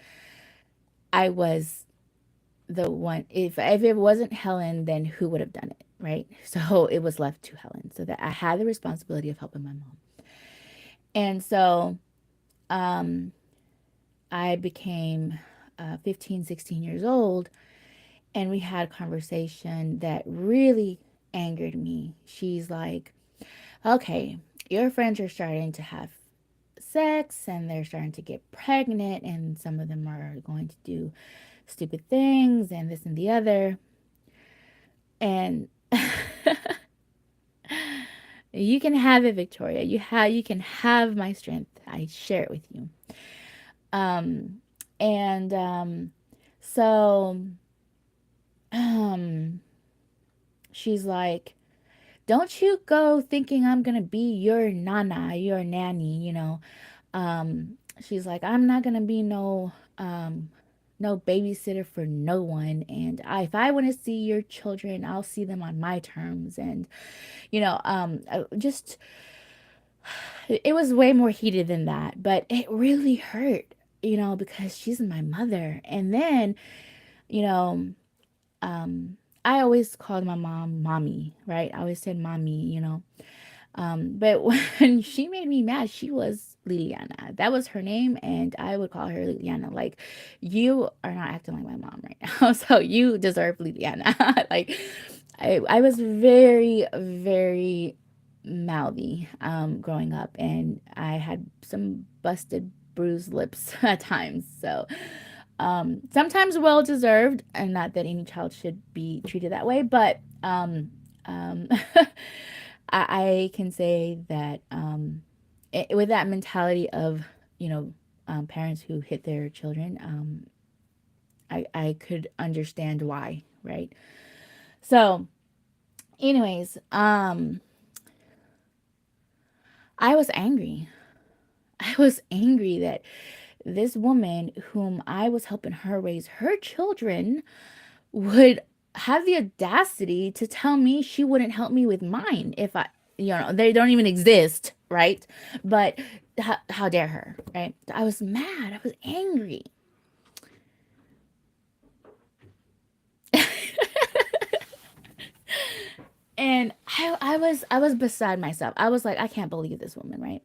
I was the one, if it wasn't Helen, then who would have done it, right? So it was left to Helen. So that I had the responsibility of helping my mom. And so um, I became 15, 16 years old, and we had a conversation that really angered me. She's like, okay, your friends are starting to have sex and they're starting to get pregnant, and some of them are going to do stupid things and this and the other. And you can have it, Victoria. You can have my strength. I share it with you. Um and so um she's like, don't you go thinking I'm gonna be your nana, your nanny, she's like, I'm not gonna be no babysitter for no one, and if I want to see your children, I'll see them on my terms. And just, it was way more heated than that, but it really hurt, because she's my mother. And then, you know um I always called my mom mommy, right? I always said mommy, but when she made me mad, she was Liliana. That was her name, and I would call her Liliana. Like, you are not acting like my mom right now, so you deserve Liliana. Like, I was very, very mouthy growing up, and I had some busted, bruised lips at times. So, sometimes well deserved, and not that any child should be treated that way, but um, I can say that with that mentality of, you know, parents who hit their children, I could understand why, right? So, anyways, I was angry. I was angry that this woman, whom I was helping her raise her children, would have the audacity to tell me she wouldn't help me with mine if they don't even exist, right? But how dare her, right? I was mad. I was angry. And I was beside myself. I was like, I can't believe this woman, right?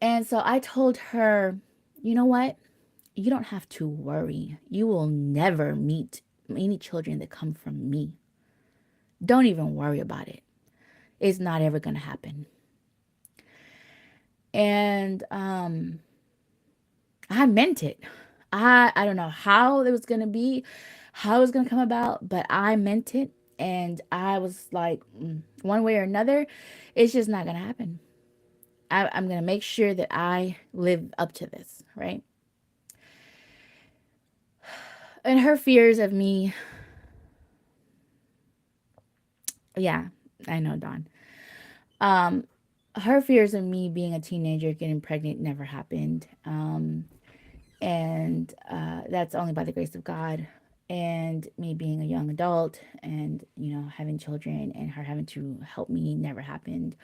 And so I told her, you know what? You don't have to worry. You will never meet any children that come from me. Don't even worry about it. It's not ever going to happen. And I meant it. I don't know how it was going to be, how it was going to come about, but I meant it. And I was like, one way or another, it's just not going to happen. I'm going to make sure that I live up to this, right? And her fears of me, yeah, I know, Dawn. Um, her fears of me being a teenager getting pregnant never happened. And that's only by the grace of God. And me being a young adult and, having children and her having to help me never happened.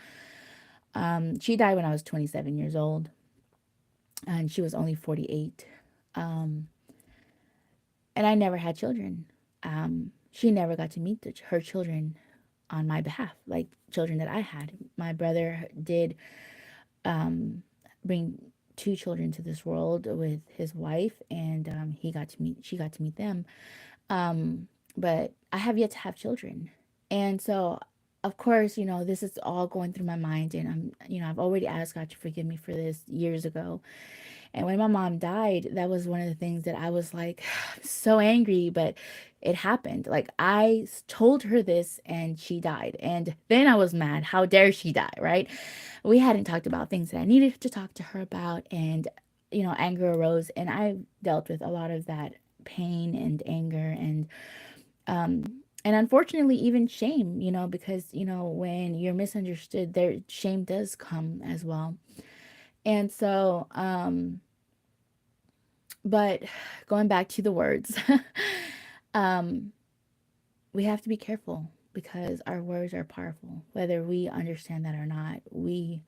She died when I was 27 years old, and she was only 48. Um, and I never had children. She never got to meet her children on my behalf, like children that I had. My brother did bring two children to this world with his wife, and she got to meet them. But I have yet to have children. And so, of course, this is all going through my mind, and I've already asked God to forgive me for this years ago. And when my mom died, that was one of the things that I was like so angry, but it happened. Like I told her this and she died. And then I was mad. How dare she die, right? We hadn't talked about things that I needed to talk to her about, and anger arose, and I dealt with a lot of that pain and anger um and unfortunately even shame, because when you're misunderstood, there shame does come as well. And so but going back to the words, um, we have to be careful because our words are powerful. Whether we understand that or not, we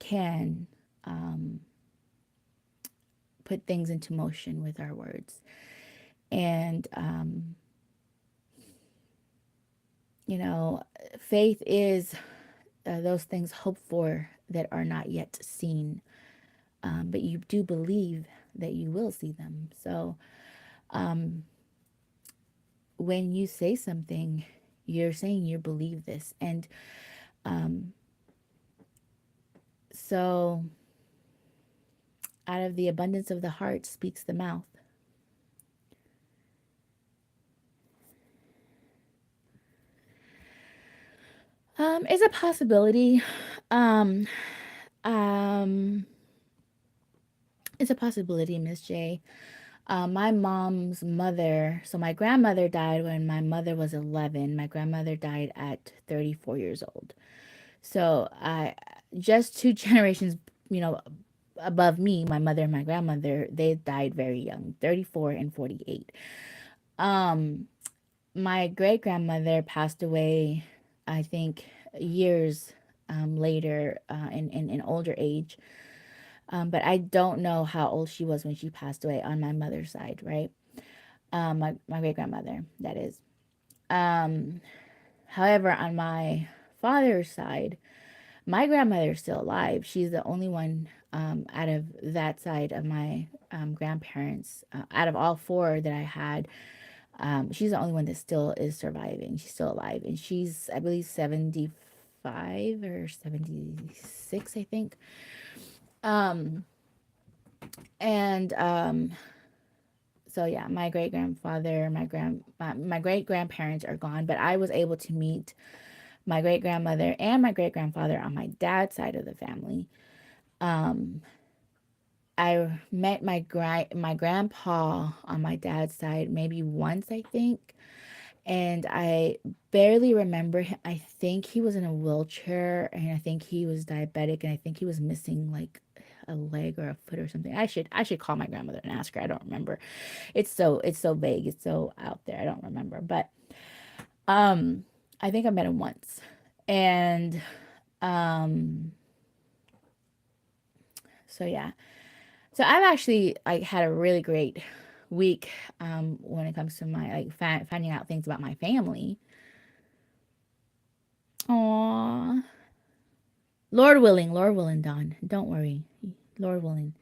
can um, put things into motion with our words. And, faith is those things hoped for that are not yet seen, but you do believe that you will see them. So, when you say something, you're saying you believe this. And so, out of the abundance of the heart speaks the mouth. It's a possibility. Um, um, it's a possibility, Miss J. My mom's mother, so my grandmother died when my mother was 11. My grandmother died at 34 years old. So I just two generations, you know, above me, my mother and my grandmother, they died very young, 34 and 48. Um, my great grandmother passed away, I think, years later in older age. But I don't know how old she was when she passed away on my mother's side, right? My great grandmother, that is. Um, However, on my father's side, my grandmother's still alive. She's the only one out of that side of my grandparents, out of all four that I had. She's the only one that still is surviving. She's still alive, and she's, I believe, 75 or 76, I think. Um, and So yeah, my great grandfather, my great grandparents are gone, but I was able to meet my great grandmother and my great grandfather on my dad's side of the family. Um, I met my grandpa on my dad's side maybe once, I think, and I barely remember him. I think he was in a wheelchair, and I think he was diabetic, and I think he was missing like a leg or a foot or something. I should call my grandmother and ask her. I don't remember. It's so vague. It's so out there. I don't remember. But um I think I met him once. And um so yeah. So I've actually like had a really great week when it comes to my like finding out things about my family. Aw. Lord willing, Dawn. Don't worry. Lord willing.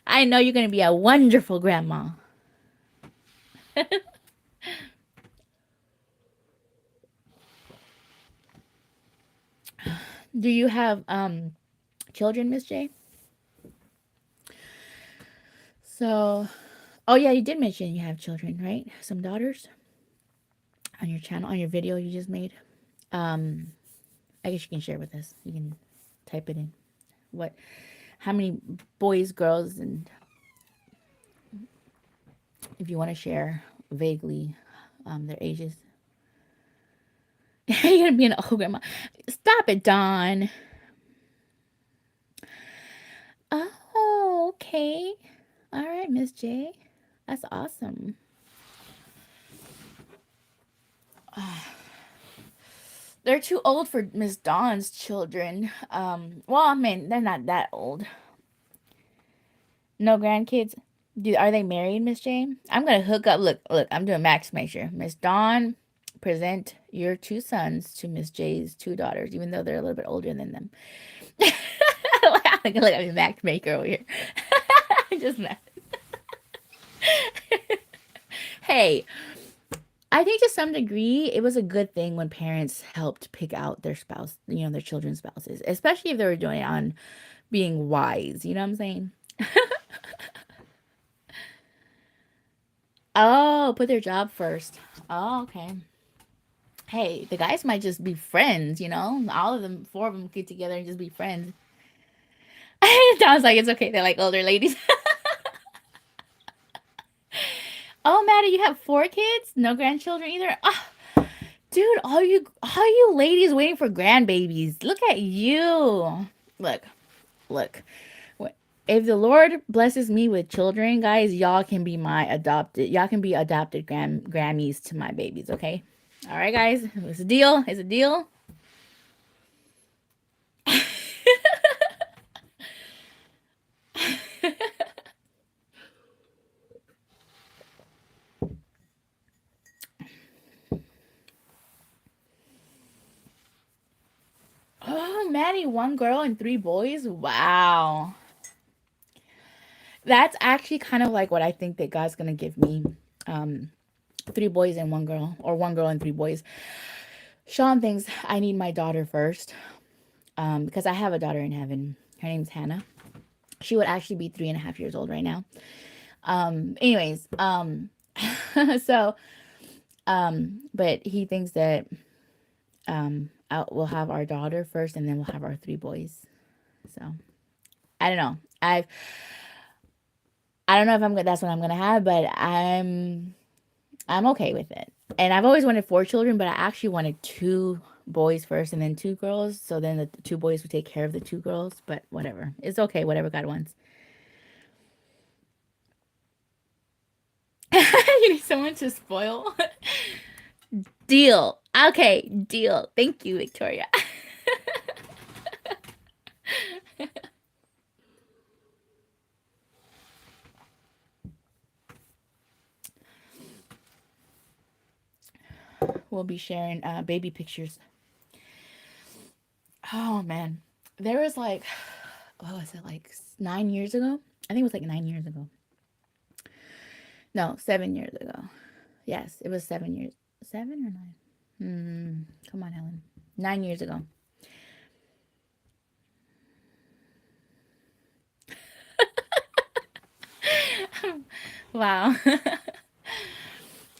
I know you're going to be a wonderful grandma. Do you have children, Miss J? So, oh yeah, you did mention you have children, right? Some daughters on your channel, on your video you just made. Um, I guess you can share with us. You can type it in. What? How many boys, girls, and if you want to share vaguely, their ages. You're gonna be an old grandma. Stop it, Dawn. Oh, okay. All right, Miss J. That's awesome. They're too old for Miss Dawn's children. Well, I mean, they're not that old. No grandkids. Dude, are they married, Miss Jane? I'm gonna hook up. Look, look. I'm doing max measure. Miss Dawn, present your two sons to Miss J's two daughters, even though they're a little bit older than them. Look at me, max maker over here. Just mad. Hey, I think to some degree it was a good thing when parents helped pick out their spouse, their children's spouses, especially if they were doing it on being wise. You know what I'm saying? Oh, put their job first. Oh, okay. Hey, the guys might just be friends, you know? All of them, four of them get together and just be friends. It sounds like it's okay. They're like older ladies. Oh, Maddie, you have four kids? No grandchildren either? Ah, dude, all you ladies waiting for grandbabies. Look at you. Look, look. If the Lord blesses me with children, guys, y'all can be adopted Grammys to my babies, okay? All right, guys, it's a deal. It's a deal. Oh, Maddie, one girl and three boys. Wow. That's actually kind of like what I think that God's gonna give me. Um, three boys and one girl, or one girl and three boys. Sean thinks I need my daughter first, because I have a daughter in heaven. Her name's Hannah. She would actually be 3.5 years old right now. Anyways, so, but he thinks that we'll have our daughter first, and then we'll have our three boys. So I don't know. I don't know if that's what I'm gonna have, but I'm okay with it. And I've always wanted four children, but I actually wanted two boys first and then two girls. So then the two boys would take care of the two girls. But whatever, it's okay. Whatever God wants. You need someone to spoil. Deal. Okay, deal. Thank you, Victoria. We'll be sharing baby pictures. Oh man, there was like, what was it, like 9 years ago? I think it was like 9 years ago. No, 7 years ago. Yes, it was 7 years. 7 or 9? Come on, Helen. 9 years ago. Wow.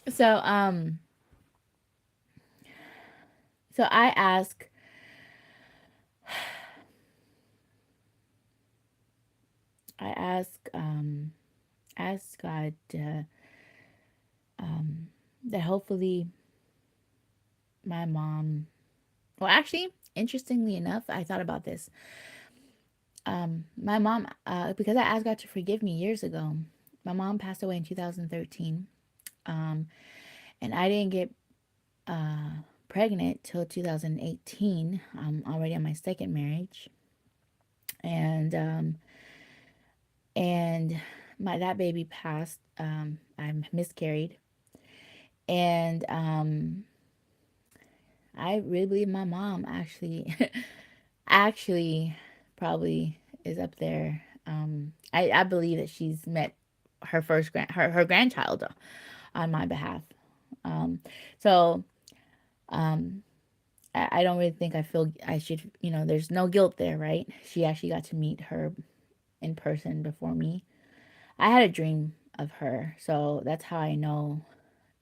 So, so I ask God um, that hopefully my mom. Well, actually, interestingly enough, I thought about this. My mom, because I asked God to forgive me years ago. My mom passed away in 2013, and I didn't get pregnant till 2018. I'm already on my second marriage, and and my that baby passed. I miscarried, and I really believe my mom actually actually probably is up there. I believe that she's met her first her grandchild on my behalf. Um, so um, I don't really think I feel I should, there's no guilt there, right? She actually got to meet her in person before me. I had a dream of her, so that's how I know.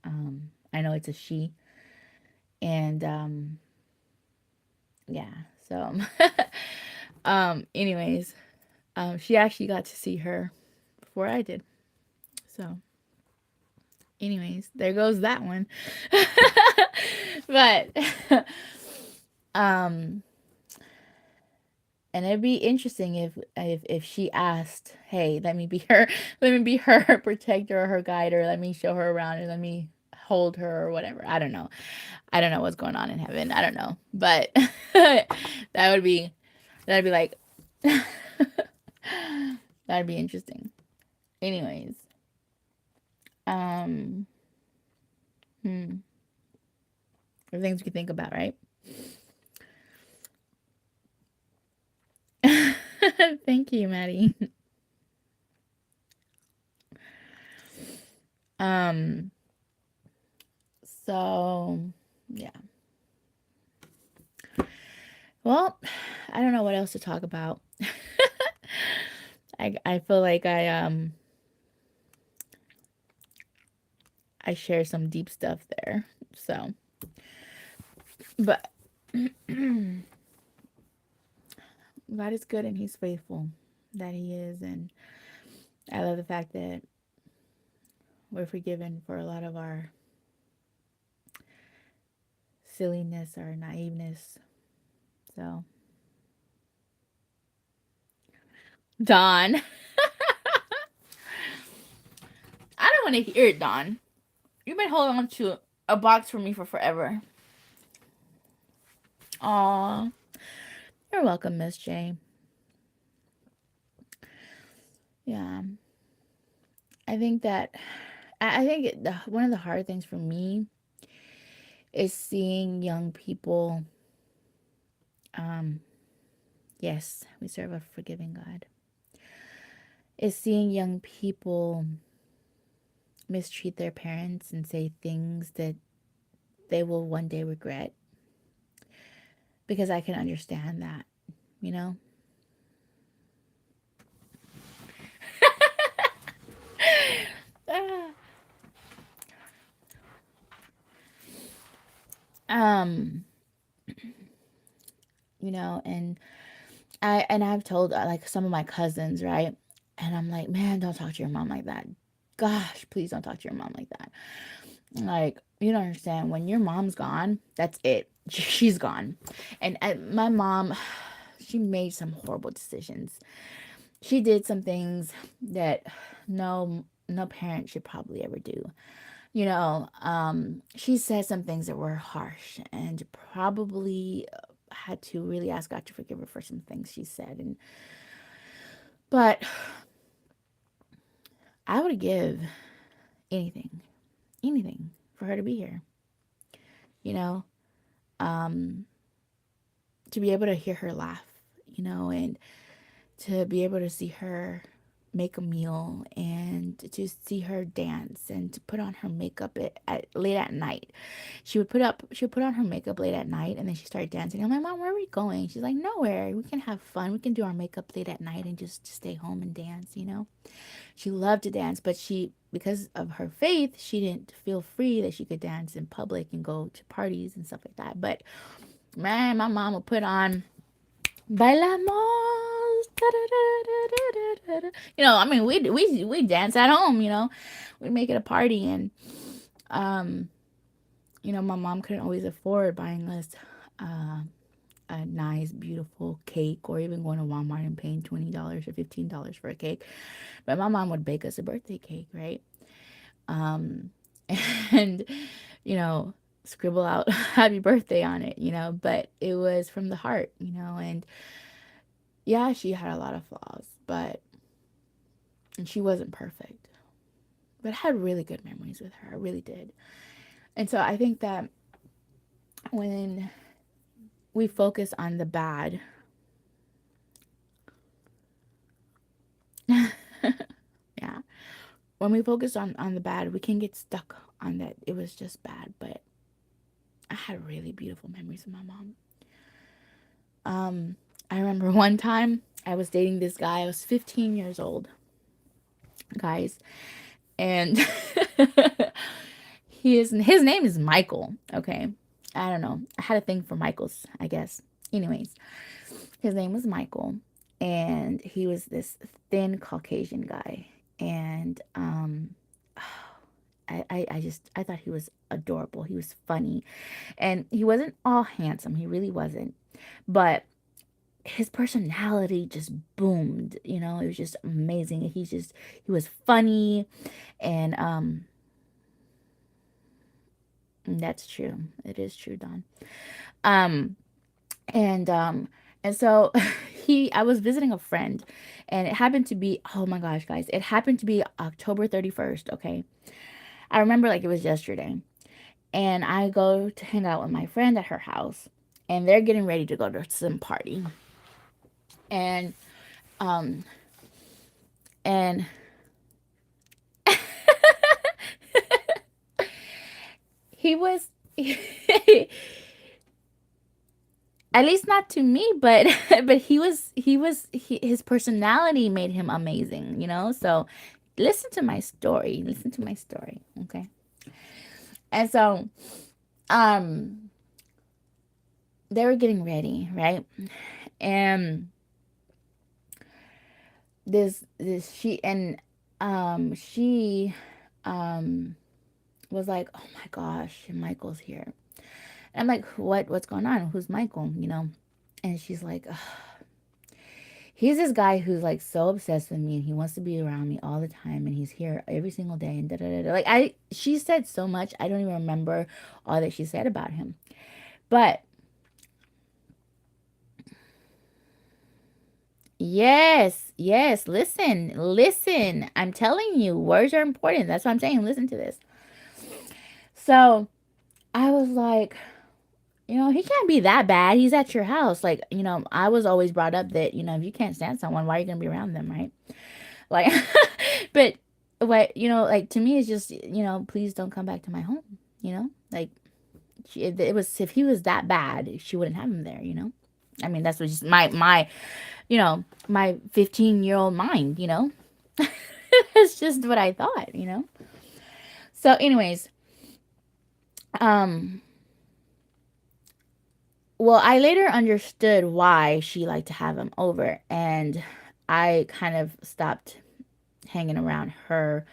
I know it's a she, and yeah. So, anyways, she actually got to see her before I did. So, anyways, there goes that one. But, um, and it'd be interesting if she asked, "Hey, let me be her, let me be her protector or her guide, or let me show her around, or let me hold her, or whatever." I don't know. I don't know what's going on in heaven. I don't know, but that would be that'd be like that'd be interesting. Anyways, um, hmm, the things we can think about, right? Thank you, Maddie. Um, So, yeah. Well, I don't know what else to talk about. I feel like I share some deep stuff there. So, but God is good and he's faithful. That he is, and I love the fact that we're forgiven for a lot of our silliness, our naiveness. So, Dawn. I don't want to hear it, Dawn. You've been holding on to a box for me for forever. Aw. You're welcome, Miss J. Yeah. I think that I think one of the hard things for me is seeing young people. Yes, we serve a forgiving God. Is seeing young people mistreat their parents and say things that they will one day regret. Because I can understand that, you know? um, and I've told like some of my cousins, right? And I'm like, man, don't talk to your mom like that. Gosh, please don't talk to your mom like that. Like, you don't understand. When your mom's gone, that's it. She's gone. And my mom, she made some horrible decisions. She did some things that no parent should probably ever do. She said some things that were harsh and probably had to really ask God to forgive her for some things she said. But I would give anything, anything for her to be here. You know, um, to be able to hear her laugh, and to be able to see her make a meal and to see her dance and to put on her makeup late at night. She would put on her makeup late at night and then she started dancing. I'm like, Mom, where are we going? She's like, nowhere. We can have fun. We can do our makeup late at night and just stay home and dance. She loved to dance, but because of her faith, she didn't feel free that she could dance in public and go to parties and stuff like that. But man, my mom would put on Bailamos. I mean, we dance at home. We make it a party, and um, my mom couldn't always afford buying us uh, a nice, beautiful cake, or even going to Walmart and paying $20 or $15 for a cake. But my mom would bake us a birthday cake, right? Um, and scribble out happy birthday on it, but it was from the heart, and yeah, she had a lot of flaws, and she wasn't perfect, but I had really good memories with her. I really did. And so I think that when we focus on the bad, yeah, when we focus on the bad, we can get stuck on that. It was just bad, but I had really beautiful memories with my mom. I remember one time I was dating this guy. I was 15 years old, guys, and his name is Michael. Okay, I don't know. I had a thing for Michaels, I guess. Anyways, his name was Michael, and he was this thin Caucasian guy, and I thought he was adorable. He was funny, and he wasn't all handsome. He really wasn't, but his personality just boomed. It was just amazing. He was funny, and that's true. It is true, Don. Um, and so I was visiting a friend, and it happened to be, oh my gosh, guys, it happened to be October 31st. Okay, I remember like it was yesterday, and I go to hang out with my friend at her house, and they're getting ready to go to some party, and um and he was at least not to me, but but his personality made him amazing, you know. So listen to my story. Listen to my story, okay? And so, um, they were getting ready, right? And this she um was like, oh my gosh, Michael's here. And I'm like, what's going on? Who's Michael? You know? And she's like, ugh, he's this guy who's like so obsessed with me and he wants to be around me all the time and he's here every single day and da da da. Like she said so much, I don't even remember all that she said about him. But yes, yes, listen. I'm telling you, words are important. That's what I'm saying. Listen to this. So I was like, you know, he can't be that bad. He's at your house. Like, you know, I was always brought up that, you know, if you can't stand someone, why are you going to be around them, right? Like, but what, you know, like to me, it's just, you know, please don't come back to my home, you know? Like, if he was that bad, she wouldn't have him there, you know? I mean, that's what just you know, my 15-year-old mind, you know? That's just what I thought, you know? So, anyways, um, well, I later understood why she liked to have him over, and I kind of stopped hanging around her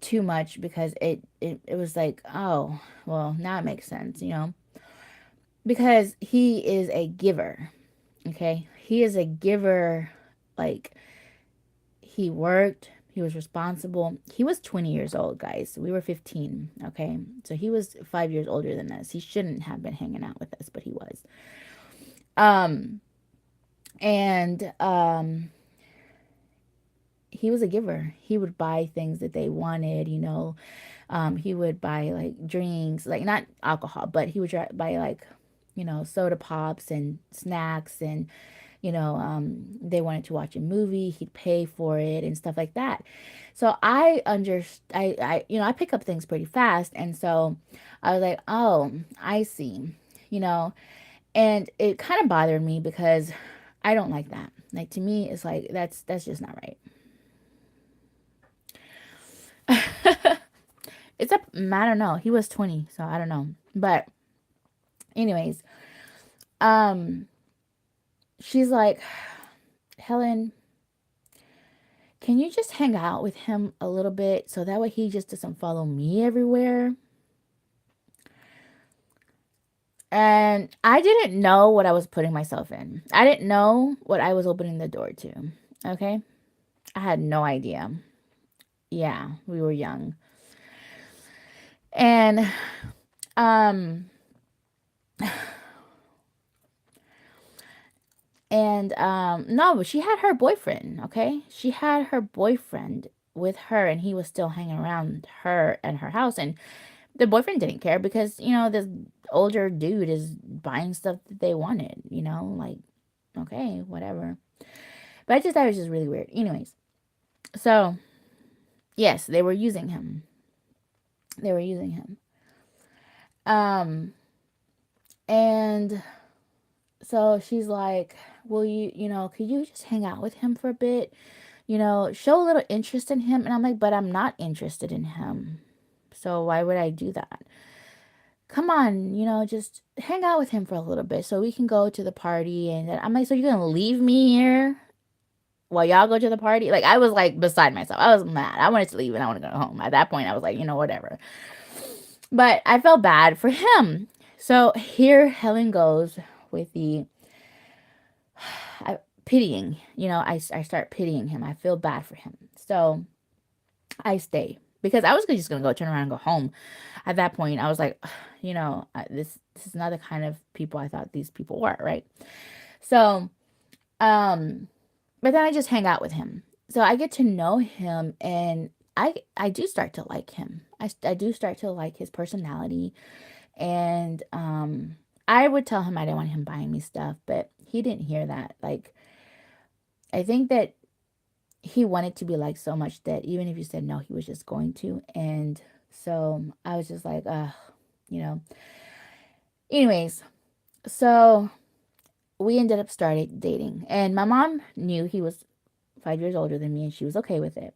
too much because it was like, oh, well, now it makes sense, you know? Because he is a giver, okay? He is a giver, like, he worked, he was responsible. He was 20 years old, guys. We were 15, okay? So he was 5 years older than us. He shouldn't have been hanging out with us, but he was. Um, and he was a giver. He would buy things that they wanted, you know. He would buy like drinks, like not alcohol, but he would buy like, you know, soda pops and snacks and, you know, they wanted to watch a movie, he'd pay for it and stuff like that. So you know, I pick up things pretty fast. And so I was like, oh, I see, you know, and it kind of bothered me because I don't like that. Like to me, it's like, that's just not right. It's a, I don't know. He was 20, so I don't know. But anyways, um, she's like, Helen, can you just hang out with him a little bit so that way he just doesn't follow me everywhere? And I didn't know what I was putting myself in. I didn't know what I was opening the door to. Okay? I had no idea. Yeah, we were young. And um no, she had her boyfriend, okay? She had her boyfriend with her and he was still hanging around her and her house and the boyfriend didn't care because, you know, this older dude is buying stuff that they wanted, you know, like okay, whatever. But I just thought it was just really weird. Anyways, so yes, they were using him. They were using him. Um and so she's like, "Will you know, could you just hang out with him for a bit? You know, show a little interest in him." And I'm like, "But I'm not interested in him. So why would I do that? Come on, you know, just hang out with him for a little bit so we can go to the party." And then I'm like, "So you're going to leave me here while y'all go to the party?" Like I was like beside myself. I was mad. I wanted to leave and I wanted to go home. At that point, I was like, you know, whatever. But I felt bad for him. So here Helen goes with the pitying, you know, I start pitying him. I feel bad for him. So I stay because I was just going to go turn around and go home. At that point, I was like, you know, this is not the kind of people I thought these people were, right? So, um, but then I just hang out with him. So I get to know him and I do start to like him. I do start to like his personality and I would tell him I didn't want him buying me stuff, but he didn't hear that. Like I think that he wanted to be liked so much that even if you said no, he was just going to. And so I was just like, ugh. you know. Anyways, so we ended up started dating, and my mom knew he was 5 years older than me, and she was okay with it.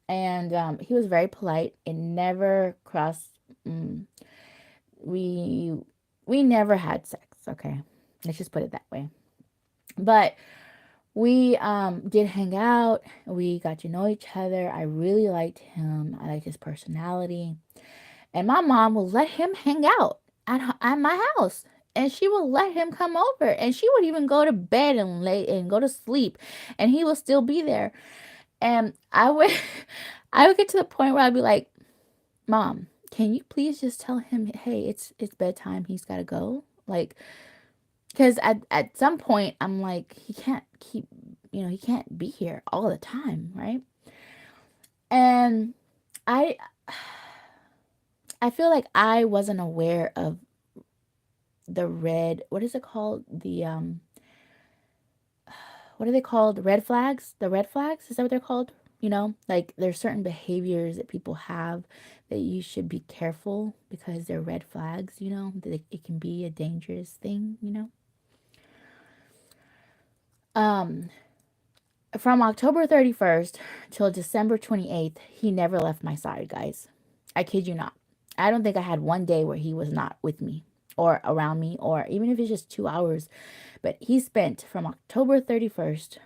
And he was very polite and never crossed. Mm, we we never had sex. Okay, let's just put it that way. But we did hang out. We got to know each other. I really liked him. I liked his personality. And my mom will let him hang out at my house. And she will let him come over. And she would even go to bed and lay and go to sleep. And he will still be there. And I would I would get to the point where I'd be like, Mom, can you please just tell him, hey, it's bedtime. He's gotta go. Like, because at some point I'm like, he can't keep, he can't be here all the time, right? And I I feel like I wasn't aware of the red, what is it called? The what are they called? Red flags? The red flags? Is that what they're called? Like there's certain behaviors that people have that you should be careful because they're red flags, that it can be a dangerous thing. Um, from October 31st till December 28th, he never left my side, guys. I kid you not. I don't think I had one day where he was not with me or around me, or even if it's just 2 hours. But he spent from October 31st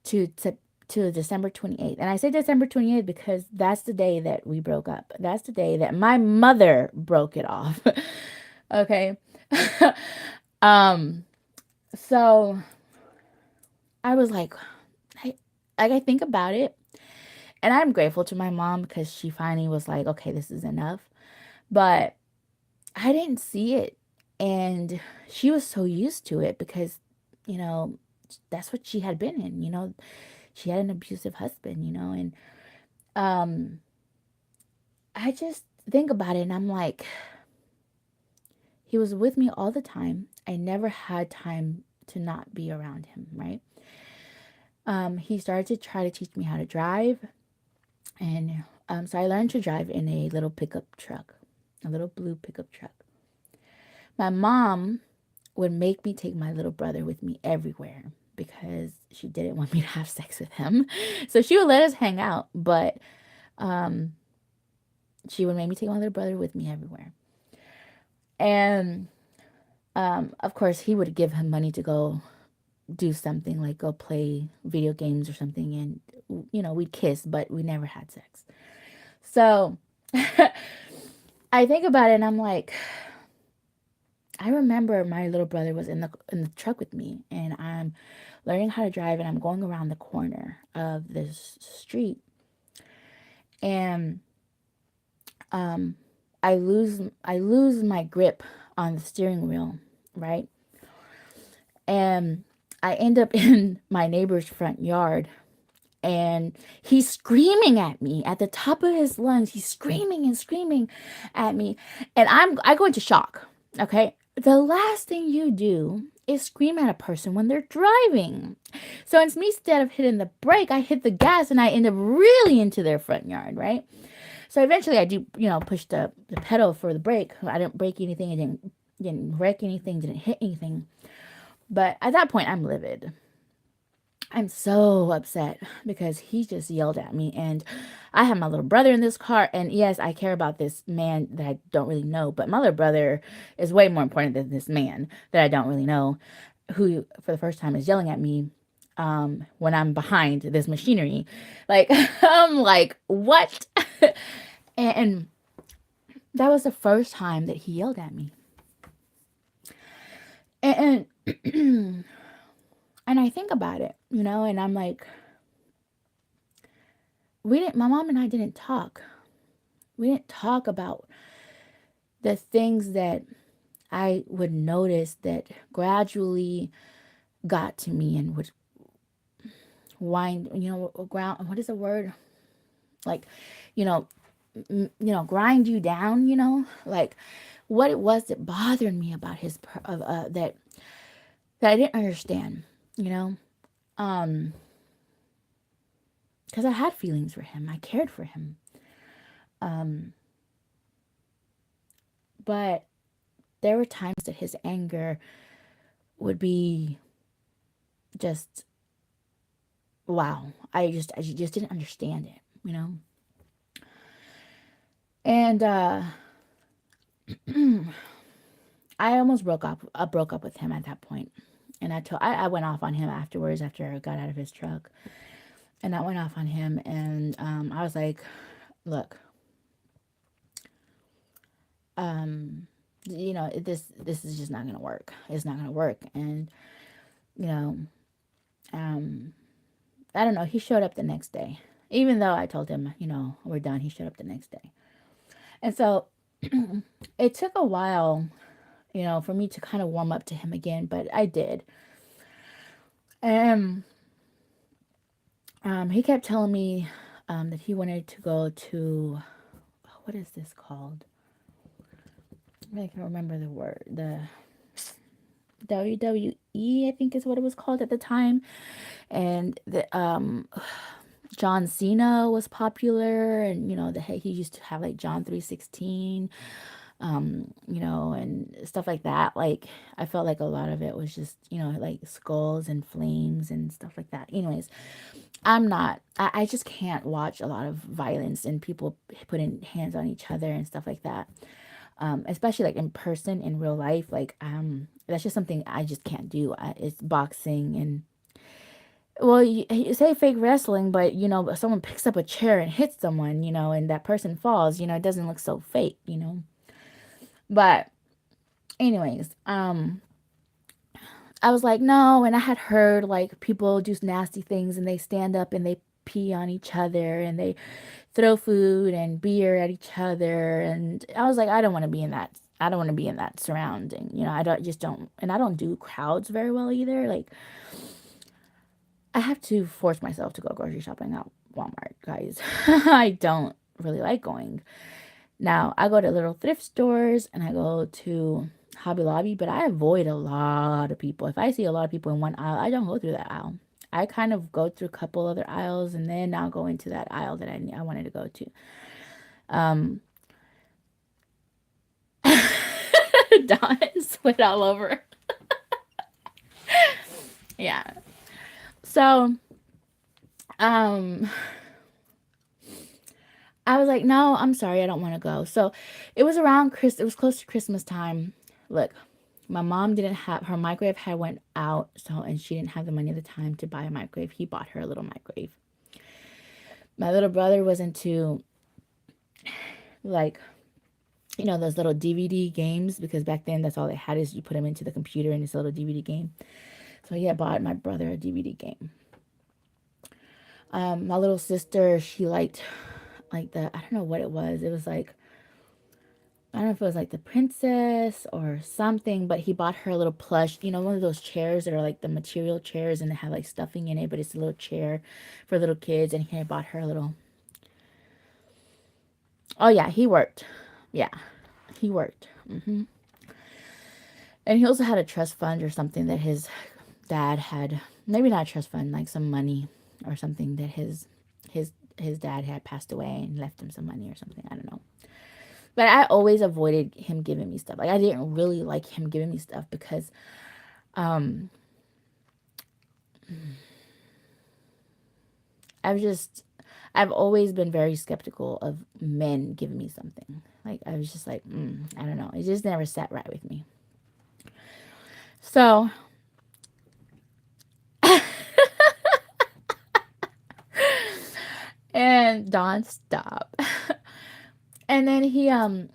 to, to to December 28th. And I say December 28th because that's the day that we broke up. That's the day that my mother broke it off. Okay. um so I was like, I think about it, and I'm grateful to my mom because she finally was like, okay, this is enough. But I didn't see it, and she was so used to it because, you know, that's what she had been in. She had an abusive husband, and um I just think about it and I'm like, he was with me all the time. I never had time to not be around him, right? He started to try to teach me how to drive, and so I learned to drive in a little pickup truck, a little blue pickup truck. My mom would make me take my little brother with me everywhere because she didn't want me to have sex with him. So she would let us hang out, but um, she would make me take my little brother with me everywhere. And of course, he would give him money to go do something, like go play video games or something, and we'd kiss, but we never had sex. So I think about it and I'm like, I remember my little brother was in the truck with me, and I'm learning how to drive, and I'm going around the corner of this street, and um I lose my grip on the steering wheel, right? And I end up in my neighbor's front yard, and he's screaming at me at the top of his lungs. He's screaming and screaming at me, and I go into shock. Okay, the last thing you do is scream at a person when they're driving. So instead of hitting the brake, I hit the gas, and I end up really into their front yard, right? So eventually, I do, push the pedal for the brake. I didn't break anything. I didn't wreck anything. Didn't hit anything. But at that point, I'm livid. I'm so upset because he just yelled at me, and I have my little brother in this car, and yes, I care about this man that I don't really know, but my little brother is way more important than this man that I don't really know, who for the first time is yelling at me when I'm behind this machinery. Like, I'm like, what? And that was the first time that he yelled at me. And and I think about it, and I'm like, my mom and I didn't talk. We didn't talk about the things that I would notice that gradually got to me and would wind, ground, what is the word? Like, you know, grind you down, like what it was that bothered me about that I didn't understand, you know, um, because I had feelings for him. I cared for him. Um, But there were times that his anger would be just wow. I just didn't understand it, you know. And I almost broke up with him at that point. And I went off on him afterwards after I got out of his truck. And I went off on him, and I was like, look, um this is just not going to work. It's not going to work. And you know, um I don't know, he showed up the next day. Even though I told him, we're done, he showed up the next day. And so it took a while, for me to kind of warm up to him again, but I did. And he kept telling me that he wanted to go to, what is this called? I can remember the word. The WWE, I think is what it was called at the time. And the John Cena was popular, and he used to have like John 3:16, and stuff like that. Like I felt like a lot of it was just, like skulls and flames and stuff like that. Anyways, I just can't watch a lot of violence and people putting hands on each other and stuff like that. Especially like in person, in real life, like that's just something I just can't do. It's boxing and, well, you say fake wrestling, but someone picks up a chair and hits someone, and that person falls, it doesn't look so fake. But anyways, I was like, no. And I had heard like people do nasty things and they stand up and they pee on each other and they throw food and beer at each other. And I was like, I don't want to be in that. I don't want to be in that surrounding. I don't, and I don't do crowds very well either. Like, I have to force myself to go grocery shopping at Walmart, guys. I don't really like going. Now, I go to little thrift stores and I go to Hobby Lobby, but I avoid a lot of people. If I see a lot of people in one aisle, I don't go through that aisle. I kind of go through a couple other aisles and then I'll go into that aisle that I wanted to go to. Dawn split all over. Yeah. So, I was like, no, I'm sorry, I don't want to go. So it was it was close to Christmas time. Look, my mom didn't have, her microwave had went out, and she didn't have the money at the time to buy a microwave. He bought her a little microwave. My little brother was into like, those little DVD games, because back then that's all they had, is you put them into the computer and it's a little DVD game. So he had bought my brother a DVD game. My little sister, she liked like I don't know what it was. It was like, I don't know if it was like the princess or something, but he bought her a little plush, one of those chairs that are like the material chairs and they have like stuffing in it, but it's a little chair for little kids. And he bought her a little. Oh yeah, he worked. Yeah, he worked. And he also had a trust fund or something that his dad had, maybe not a trust fund, like some money or something that his dad had passed away and left him some money or something. I don't know. But I always avoided him giving me stuff. Like, I didn't really like him giving me stuff because I've always been very skeptical of men giving me something. Like, I was just like, I don't know. It just never sat right with me. So, and Don, stop. And then he had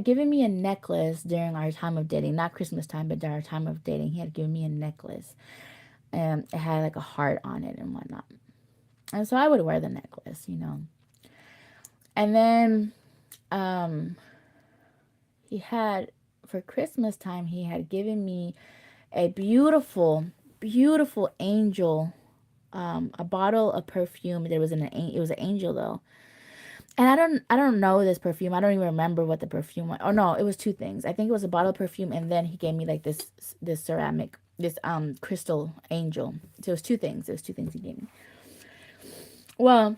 given me a necklace during our time of dating, not Christmas time, but during our time of dating. He had given me a necklace, and it had like a heart on it and whatnot. And so I would wear the necklace. And then he had, for Christmas time, he had given me a beautiful, beautiful angel, a bottle of perfume. It was an angel though. And I don't know this perfume. I don't even remember what the perfume was. Oh no, it was two things. I think it was a bottle of perfume, and then he gave me like this ceramic, this crystal angel. So it was two things. It was two things he gave me. Well,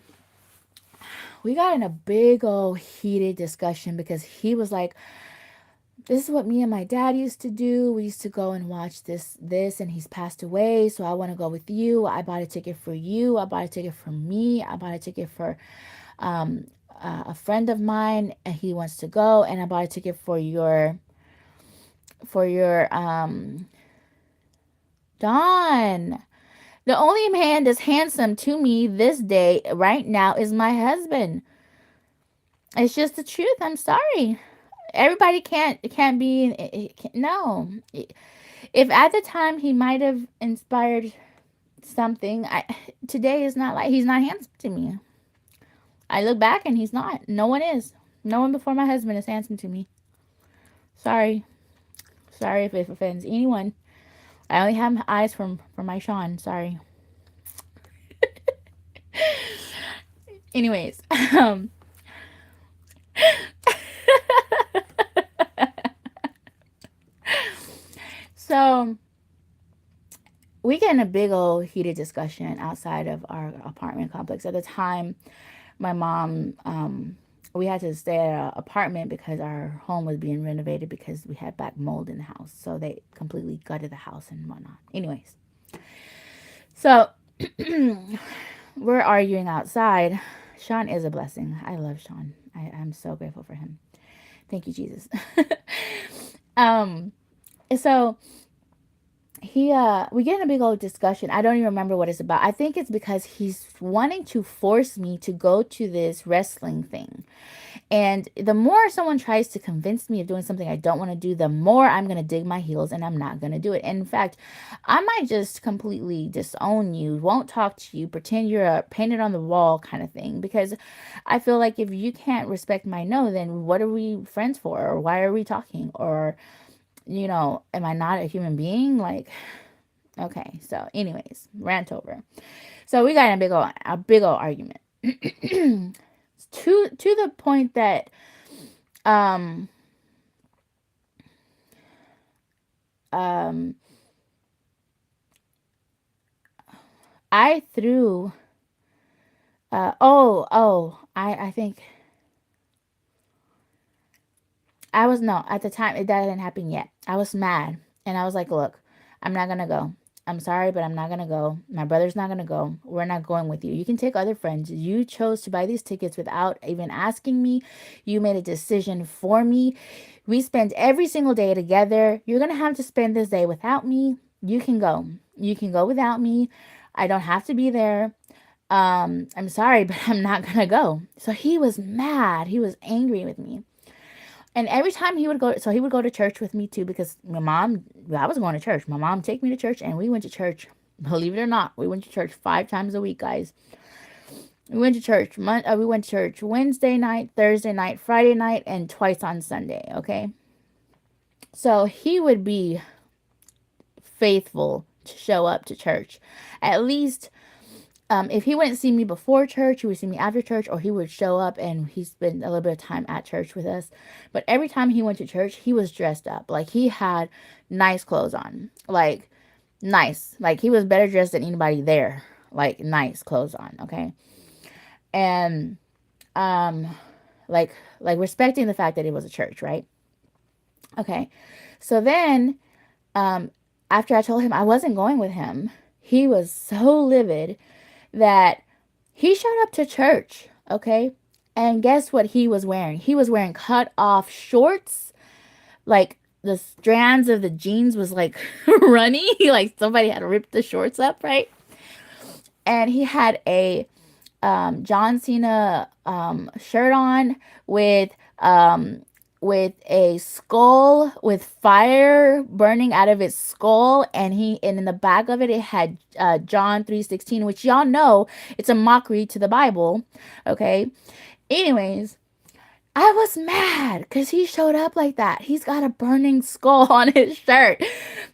we got in a big old heated discussion because he was like, this is what me and my dad used to do. We used to go and watch this, and he's passed away. So I want to go with you. I bought a ticket for you. I bought a ticket for me. I bought a ticket for um, a friend of mine, and he wants to go. And I bought a ticket for your Don. The only man that's handsome to me this day right now is my husband. It's just the truth. I'm sorry. Everybody can't be no. If at the time he might have inspired something, today is not like he's not handsome to me. I look back and he's not. No one is. No one before my husband is handsome to me. Sorry. Sorry if it offends anyone. I only have eyes for my Sean. Sorry. Anyways, so we get in a big old heated discussion outside of our apartment complex. At the time, my mom, we had to stay at an apartment because our home was being renovated because we had black mold in the house. So they completely gutted the house and whatnot. Anyways, so we're arguing outside. Sean is a blessing. I love Sean. I'm so grateful for him. Thank you, Jesus. So we get in a big old discussion. I don't even remember what it's about. I think it's because he's wanting to force me to go to this wrestling thing. And the more someone tries to convince me of doing something I don't want to do, the more I'm going to dig my heels and I'm not going to do it. And in fact, I might just completely disown you, won't talk to you, pretend you're a painted on the wall kind of thing. Because I feel like if you can't respect my no, then what are we friends for? Or why are we talking? Or, am I not a human being? Like, okay. So anyways, rant over. So we got in a big old argument. To the point that um I threw I think I was no at the time that didn't happen yet. I was mad and I was like, look, I'm not gonna go. I'm sorry, but I'm not gonna go. My brother's not gonna go. We're not going with you. You can take other friends. You chose to buy these tickets without even asking me. You made a decision for me. We spend every single day together. You're gonna have to spend this day without me. You can go. You can go without me. I don't have to be there. I'm sorry, but I'm not gonna go. So he was mad. He was angry with me. And every time he would go, so he would go to church with me too, because I was going to church. My mom take me to church, and we went to church. Believe it or not, we went to church 5 times a week, guys. We went to church. We went to church Wednesday night, Thursday night, Friday night, and twice on Sunday. Okay, so he would be faithful to show up to church, at least. If he wouldn't see me before church, he would see me after church, or he would show up and he spent a little bit of time at church with us. But every time he went to church, he was dressed up. Like, he had nice clothes on. Like, nice. Like, he was better dressed than anybody there. Like, nice clothes on, okay? And, like respecting the fact that it was a church, right? Okay. So then, after I told him I wasn't going with him, he was so livid that he showed up to church, okay? And guess what he was wearing? He was wearing cut off shorts. Like, the strands of the jeans was like runny. Like, somebody had ripped the shorts up, right? And he had a John Cena shirt on with a skull with fire burning out of its skull, and in the back of it had John 3:16, which y'all know it's a mockery to the Bible. Okay, anyways, I was mad because he showed up like that. He's got a burning skull on his shirt.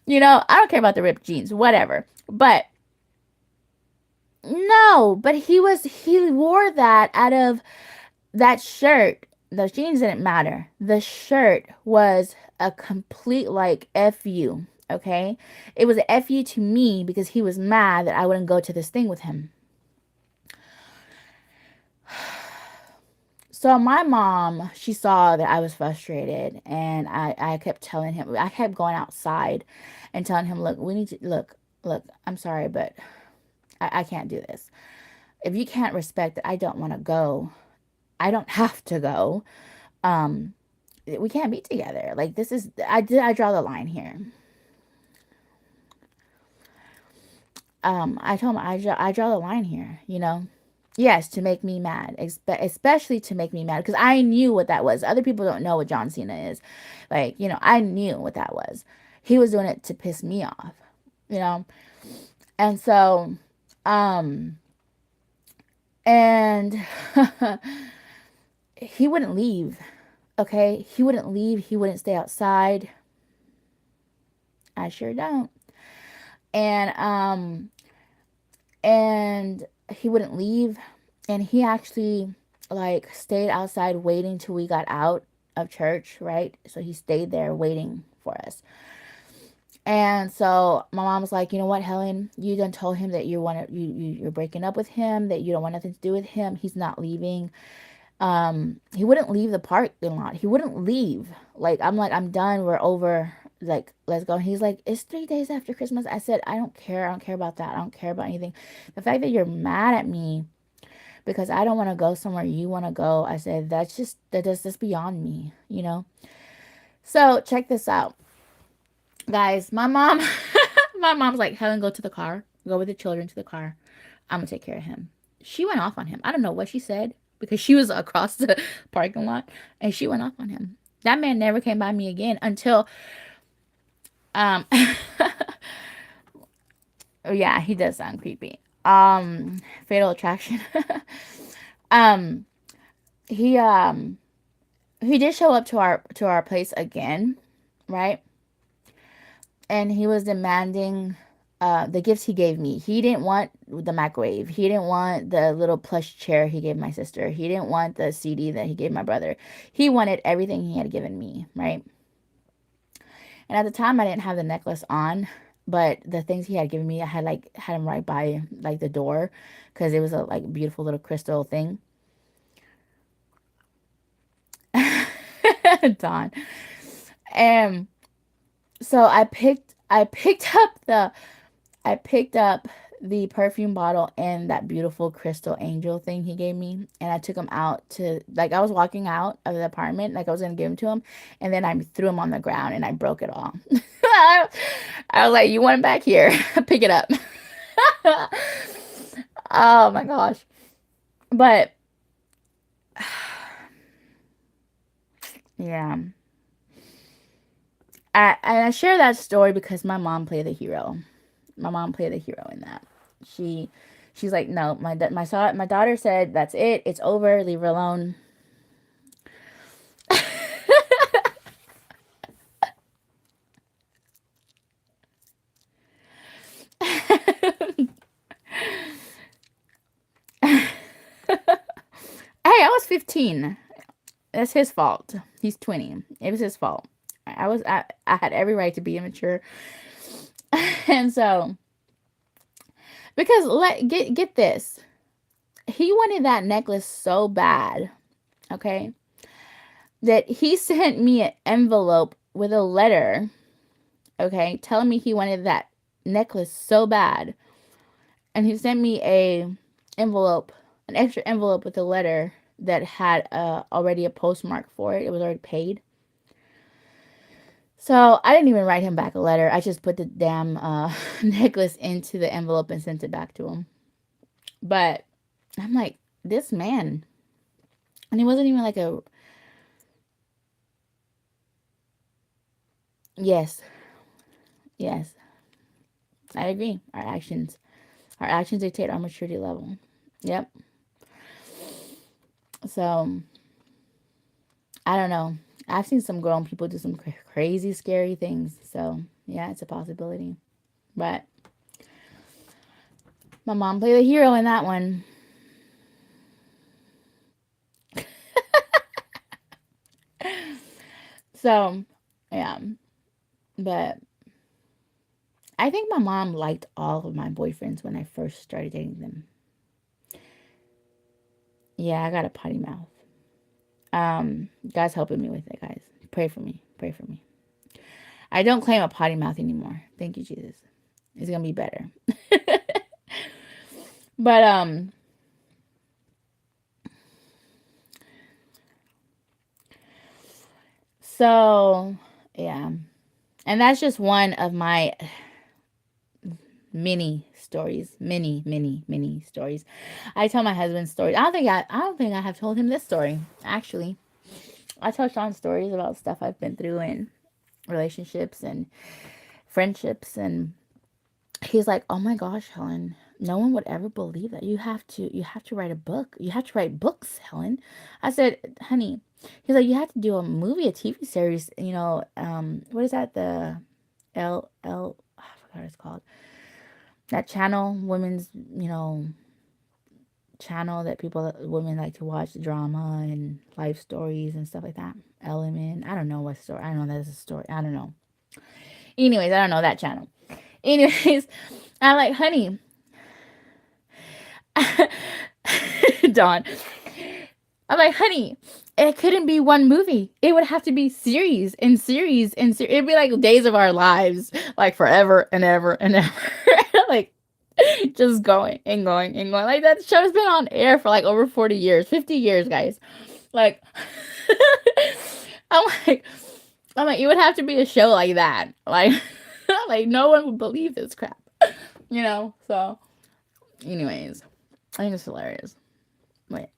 I don't care about the ripped jeans, whatever, but no, but he wore that out of that shirt. Those jeans didn't matter. The shirt was a complete, like, F you, okay? It was a F you to me because he was mad that I wouldn't go to this thing with him. So my mom, she saw that I was frustrated, and I kept telling him, I kept going outside and telling him, look, we need to, look, I'm sorry, but I can't do this. If you can't respect that I don't want to go, I don't have to go. Um, we can't be together. Like, this is, I draw the line here. I told him, I draw the line here, you know? Yes, to make me mad, especially to make me mad, because I knew what that was. Other people don't know what John Cena is. Like, you know, I knew what that was. He was doing it to piss me off, you know? And so, um, and he wouldn't leave, okay? He wouldn't leave. He wouldn't stay outside. I sure don't. And, and he wouldn't leave, and he actually like stayed outside waiting till we got out of church, right? So he stayed there waiting for us. And so my mom was like, you know what, Helen, you done told him that you're breaking up with him, that you don't want nothing to do with him. He's not leaving. He wouldn't leave the parking lot. He wouldn't leave. Like, I'm like, I'm done, we're over, like, let's go. And he's like, it's 3 days after Christmas. I said, I don't care. I don't care about that. I don't care about anything. The fact that you're mad at me because I don't want to go somewhere you want to go, I said, that's beyond me, you know? So check this out, guys. My mom, my mom's like, Helen, go to the car. Go with the children to the car. I'm going to take care of him. She went off on him. I don't know what she said because she was across the parking lot, and she went off on him. That man never came by me again until, oh yeah, he does sound creepy. Fatal Attraction. um, he, he did show up to our place again, right? And he was demanding the gifts he gave me. He didn't want the microwave. He didn't want the little plush chair he gave my sister. He didn't want the CD that he gave my brother. He wanted everything he had given me, right? And at the time, I didn't have the necklace on, but the things he had given me, I had him right by like the door, because it was a like beautiful little crystal thing. Dawn. And so I picked up the perfume bottle and that beautiful crystal angel thing he gave me, and I took him out to, like, I was walking out of the apartment, like I was gonna give him to him, and then I threw him on the ground and I broke it all. I was like, you want him back here? Pick it up. Oh my gosh. But yeah. I share that story because my mom played the hero. My mom played the hero in that. She's like, no, my daughter said, that's it. It's over. Leave her alone. Hey, I was 15. That's his fault. He's 20. It was his fault. I had every right to be immature. And so, because get this. He wanted that necklace so bad, okay? That he sent me an envelope with a letter, okay, telling me he wanted that necklace so bad. And he sent me an extra envelope with a letter that had already a postmark for it. It was already paid. So I didn't even write him back a letter. I just put the damn necklace into the envelope and sent it back to him. But I'm like, this man, and he wasn't even like a, yes, yes, I agree. Our actions dictate our maturity level. Yep. So I don't know. I've seen some grown people do some crazy, scary things. So yeah, it's a possibility. But my mom played the hero in that one. So yeah, but I think my mom liked all of my boyfriends when I first started dating them. Yeah, I got a potty mouth. God's helping me with it, guys. Pray for me. Pray for me. I don't claim a potty mouth anymore. Thank you, Jesus. It's gonna be better. But so yeah. And that's just one of my many stories. Many stories. I tell my husband stories. I don't think I have told him this story, actually. I tell Sean stories about stuff I've been through and relationships and friendships, and he's like, "Oh my gosh, Helen, no one would ever believe that. You have to write a book. You have to write books, Helen." I said, "Honey," he's like, "You have to do a movie, a TV series, what is that, the I forgot what it's called. That channel, women's, channel that women like to watch drama and life stories and stuff like that. Element. I don't know what story. I don't know that's a story. I don't know. Anyways, I don't know that channel. Anyways, I'm like, honey, Dawn. I'm like, honey, it couldn't be one movie. It would have to be series and series and series. It'd be like Days of Our Lives, like forever and ever and ever. Like, just going and going and going. Like, that show's been on air for like over 40 years, 50 years, guys. Like, I'm like, it would have to be a show like that. Like, like no one would believe this crap. So anyways, I think it's hilarious. Wait.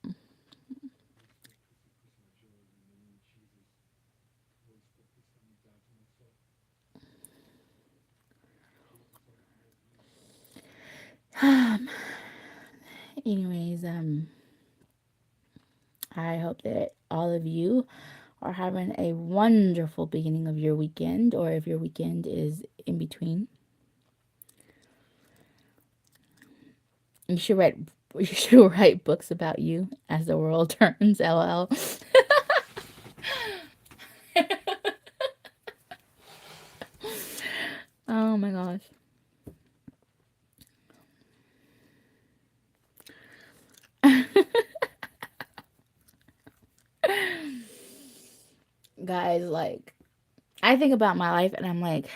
Anyways, I hope that all of you are having a wonderful beginning of your weekend, or if your weekend is in between. You should write books about you as the world turns. LOL. Oh my gosh. Guys, like, I think about my life and I'm like,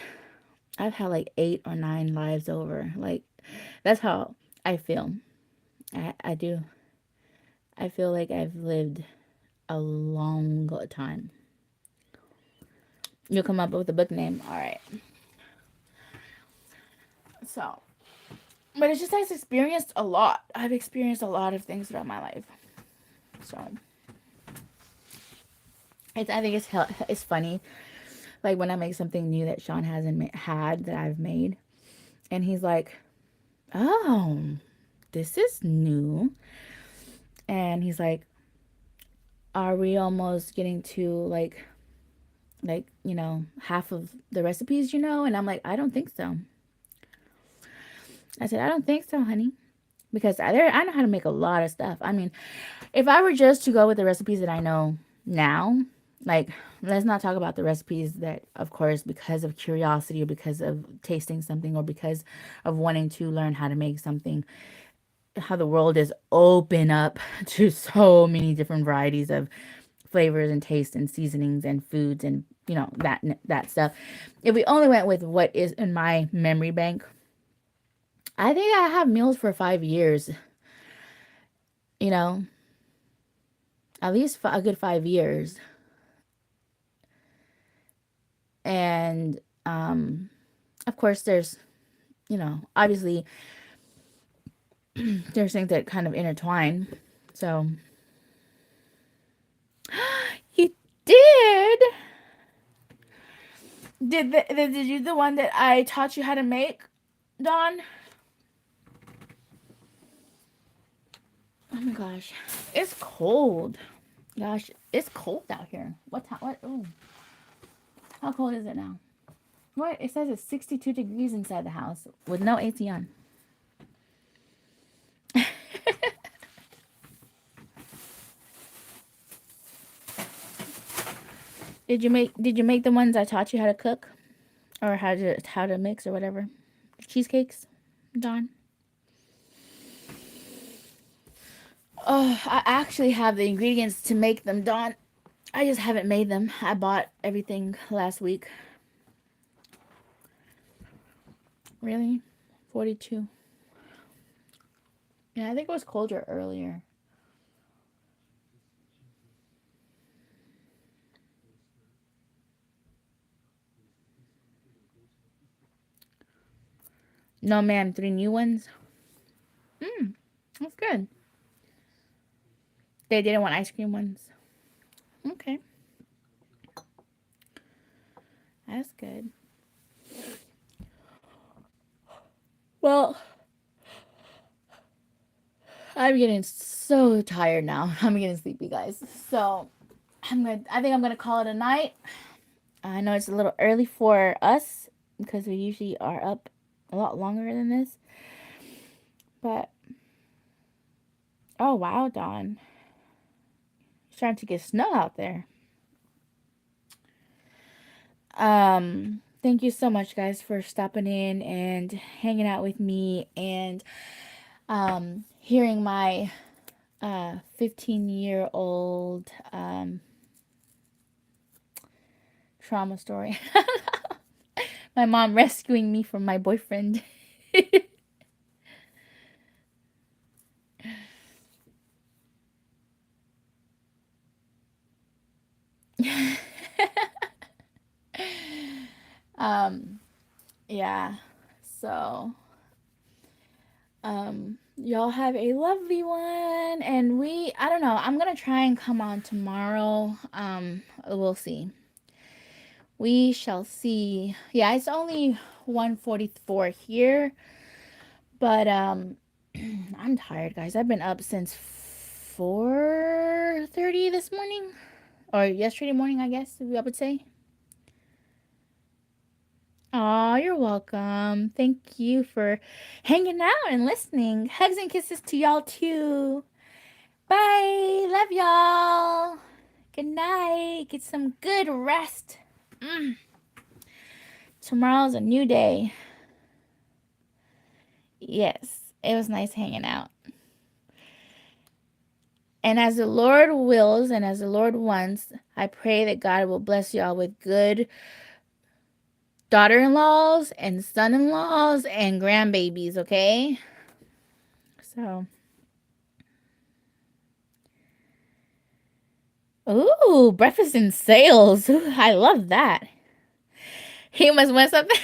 I've had like 8 or 9 lives over. Like, that's how I feel. I do. I feel like I've lived a long time. You'll come up with a book name. All right. So, but it's just I've experienced a lot. I've experienced a lot of things throughout my life. So, I think it's funny. Like, when I make something new that Sean hasn't had that I've made, and he's like, "Oh, this is new," and he's like, "Are we almost getting to half of the recipes, And I'm like, "I don't think so." I said, "I don't think so, honey." Because I know how to make a lot of stuff. I mean, if I were just to go with the recipes that I know now, like, let's not talk about the recipes that, of course, because of curiosity or because of tasting something or because of wanting to learn how to make something, how the world is open up to so many different varieties of flavors and tastes and seasonings and foods and, that stuff. If we only went with what is in my memory bank, I think I have meals for 5 years, you know, at least a good 5 years. And of course, there's, obviously, there's things that kind of intertwine. So, you did. Did you the one that I taught you how to make, Dawn? Oh my gosh, it's cold. Gosh, it's cold out here. What time? What? Oh, how cold is it now? What? It says it's 62 degrees inside the house with no AC on. Did you make the ones I taught you how to cook or how to mix or whatever? Cheesecakes, Dawn? Oh, I actually have the ingredients to make them, Dawn. I just haven't made them. I bought everything last week. Really? 42. Yeah, I think it was colder earlier. No, ma'am. 3 new ones. That's good. They didn't want ice cream ones. Okay. That's good. Well, I'm getting so tired now. I'm getting sleepy, guys. So, I think I'm gonna call it a night. I know it's a little early for us because we usually are up a lot longer than this. But oh wow, Dawn. It's starting to get snow out there. Thank you so much, guys, for stopping in and hanging out with me and hearing my 15-year-old trauma story. My mom rescuing me from my boyfriend. um, yeah. So, y'all have a lovely one, and I don't know, I'm gonna try and come on tomorrow. We'll see. We shall see. Yeah, it's only 1:44 here, but I'm tired, guys. I've been up since 4:30 this morning, or yesterday morning, I guess I would say. Oh, you're welcome. Thank you for hanging out and listening. Hugs and kisses to y'all too. Bye. Love y'all. Good night. Get some good rest. Tomorrow's a new day. Yes, it was nice hanging out. And as the Lord wills and as the Lord wants, I pray that God will bless y'all with good daughter-in-laws and son-in-laws and grandbabies, okay? So, ooh, breakfast in sales. Ooh, I love that. He must want something.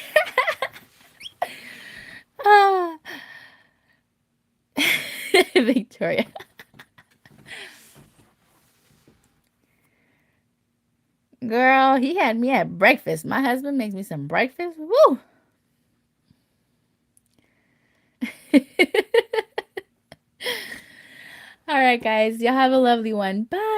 Ah. Victoria. Girl, he had me at breakfast. My husband makes me some breakfast. Woo! All right, guys. Y'all have a lovely one. Bye.